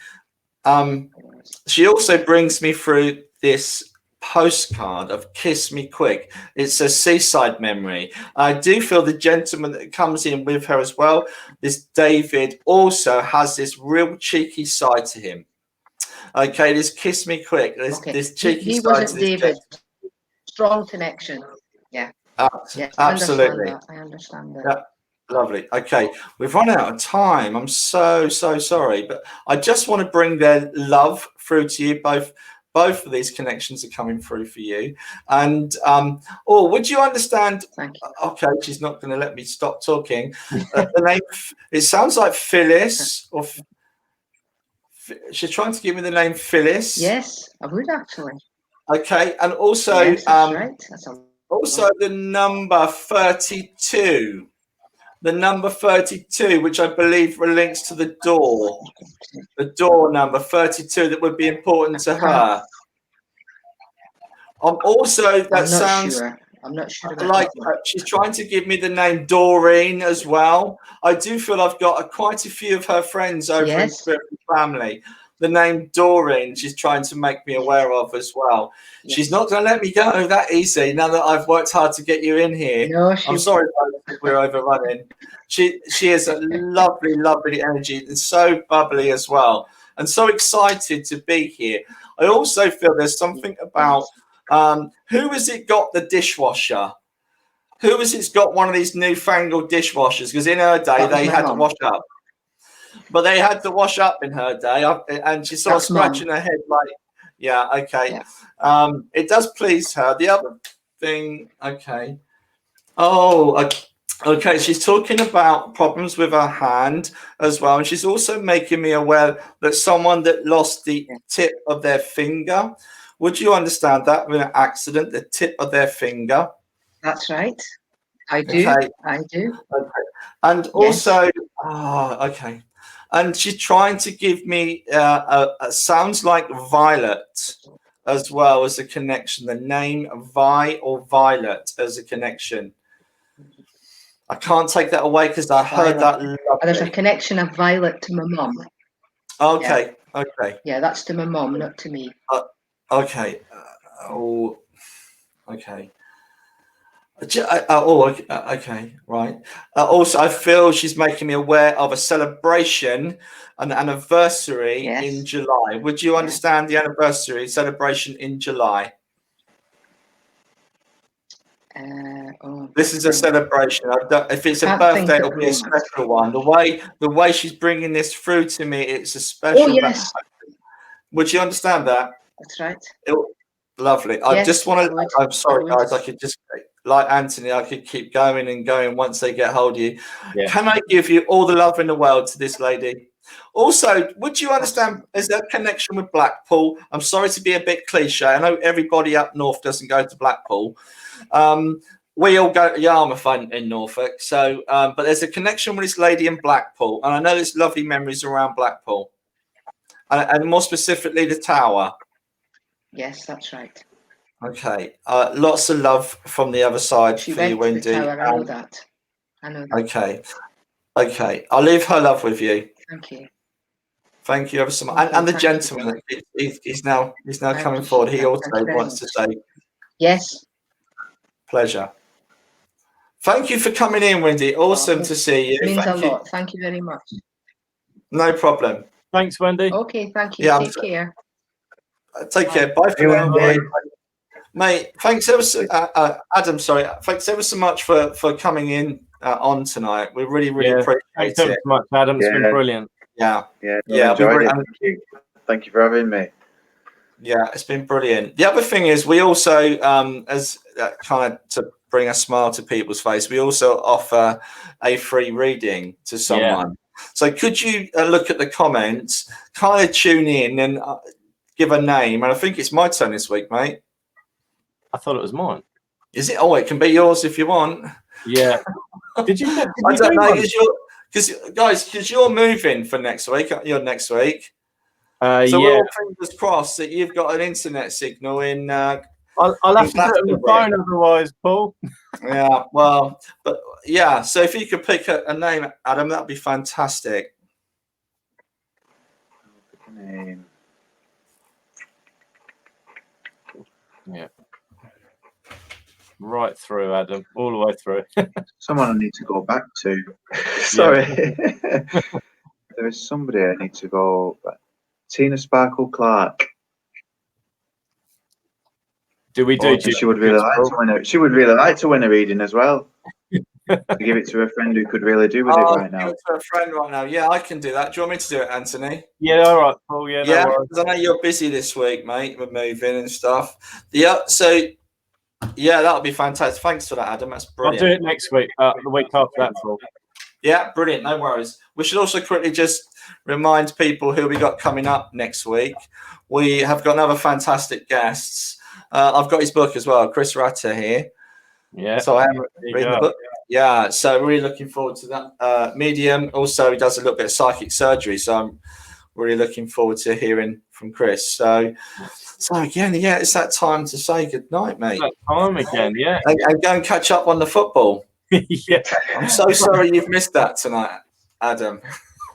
She also brings me through this postcard of Kiss Me Quick. It's a seaside memory. I do feel the gentleman that comes in with her as well, this David, also has this real cheeky side to him. Okay, this Kiss Me Quick, this cheeky side. He wasn't David. Strong connection. Yeah. Yes, absolutely. I understand that. Yeah, lovely. Okay, we've run out of time. I'm so sorry, but I just want to bring their love through to you both. Both of these connections are coming through for you. And would you understand? Thank you. Okay, she's not going to let me stop talking. The name, it sounds like Phyllis, or she's trying to give me the name Phyllis. Yes, I would actually. Okay, and also, yes, that's right. Also the number 32. The number 32, which I believe links to the door number 32, that would be important to her. Also, that sounds I'm not sure like she's trying to give me the name Doreen as well. I do feel I've got quite a few of her friends over in Spirit Family. The name Doreen, she's trying to make me aware of as well. Yes. She's not going to let me go that easy now that I've worked hard to get you in here. No, I'm sorry if we're overrunning. She has a lovely energy and so bubbly as well, and so excited to be here. I also feel there's something about who has it got the dishwasher? Who has it got one of these newfangled dishwashers? Because in her day they had to wash up. But they had to wash up in her day, and she's sort of scratching her head like, yeah, okay. Yeah. It does please her. The other thing, okay. Oh, okay. She's talking about problems with her hand as well. And she's also making me aware that someone that lost the tip of their finger. Would you understand that in an accident, the tip of their finger? That's right. I do. Okay. I do. Okay. And also, okay. And she's trying to give me sounds like Violet as well as a connection. The name Vi or Violet as a connection. I can't take that away because I heard that. There's a connection of Violet to my mum. Okay. Yeah. Okay. Yeah, that's to my mum, not to me. Okay. Okay. Okay, right. Also, I feel she's making me aware of a celebration, an anniversary in July. Would you understand the anniversary celebration in July? This is a celebration. If it's a birthday, it'll be a special one. The way she's bringing this through to me, it's a special. Oh, yes. Would you understand that? That's right. Lovely. I just want to. I'm sorry, guys. I could just. Like Anthony, I could keep going and going once they get hold of you. Yeah. Can I give you all the love in the world to this lady? Also, would you understand, is there a connection with Blackpool? I'm sorry to be a bit cliche. I know everybody up north doesn't go to Blackpool. We all go to Yarmouth in Norfolk. So, but there's a connection with this lady in Blackpool. And I know there's lovely memories around Blackpool. And more specifically, the Tower. Yes, that's right. Okay, lots of love from the other side for you, Wendy. To the tower. I know that. Okay. I'll leave her love with you. Thank you. Thank you ever so much. And the gentleman, he's now coming forward. He also wants to say, yes. Pleasure. Thank you for coming in, Wendy. Awesome to see you. It means a lot. Thank you very much. No problem. Thanks, Wendy. Okay, thank you. Take care. Take care. Bye for now. Bye. Mate, thanks ever so, Adam. Sorry, thanks ever so much for coming in on tonight. We really appreciate it. Thanks so much, Adam. It's been brilliant. Yeah. Enjoyed it. Thank you for having me. Yeah, it's been brilliant. The other thing is we also, as kind of to bring a smile to people's face, we also offer a free reading to someone. So could you look at the comments, kind of tune in and give a name? And I think it's my turn this week, mate. I thought it was mine. Is it? Oh, it can be yours if you want. Yeah. Did you? I don't know, because you're moving for next week. You're next week. So we're all fingers crossed that you've got an internet signal in. I'll have to put it on the phone otherwise, Paul. Yeah, well, but yeah. So if you could pick a name, Adam, that'd be fantastic. Name. Yeah. Right through, Adam, all the way through. Someone I need to go back to. Sorry. There is somebody I need to go back. Tina Sparkle Clark. Do we do? She would really like to win it. She would really like to win a reading as well. To give it to a friend who could really do with it right now. Give it to a friend right now. Yeah, I can do that. Do you want me to do it, Anthony? Yeah, all right, Paul. Yeah, yeah. Because I know you're busy this week, mate, with moving and stuff. Yeah. So yeah, that'll be fantastic. Thanks for that, Adam. That's brilliant. I'll do it next week. The week after that, Paul. Yeah, brilliant. No worries. We should also quickly just remind people who we got coming up next week. We have got another fantastic guests. I've got his book as well, Chris Ratter here. Yeah. So I am reading the book. Yeah. So really looking forward to that. Medium. Also, he does a little bit of psychic surgery. So I'm really looking forward to hearing from Chris. So again, yeah, it's that time to say good night, mate. That time again, yeah. And go and catch up on the football. Yeah. I'm so sorry you've missed that tonight, Adam.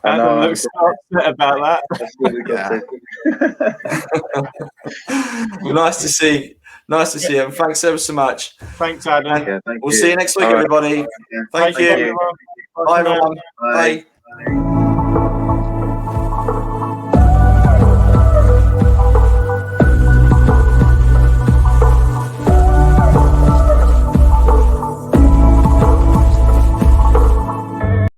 Adam looks upset about that. Nice to see you, and thanks ever so much. Thanks, Adam. Yeah, we'll see you next week, everybody. Thank you. Everyone. Bye, everyone. Bye.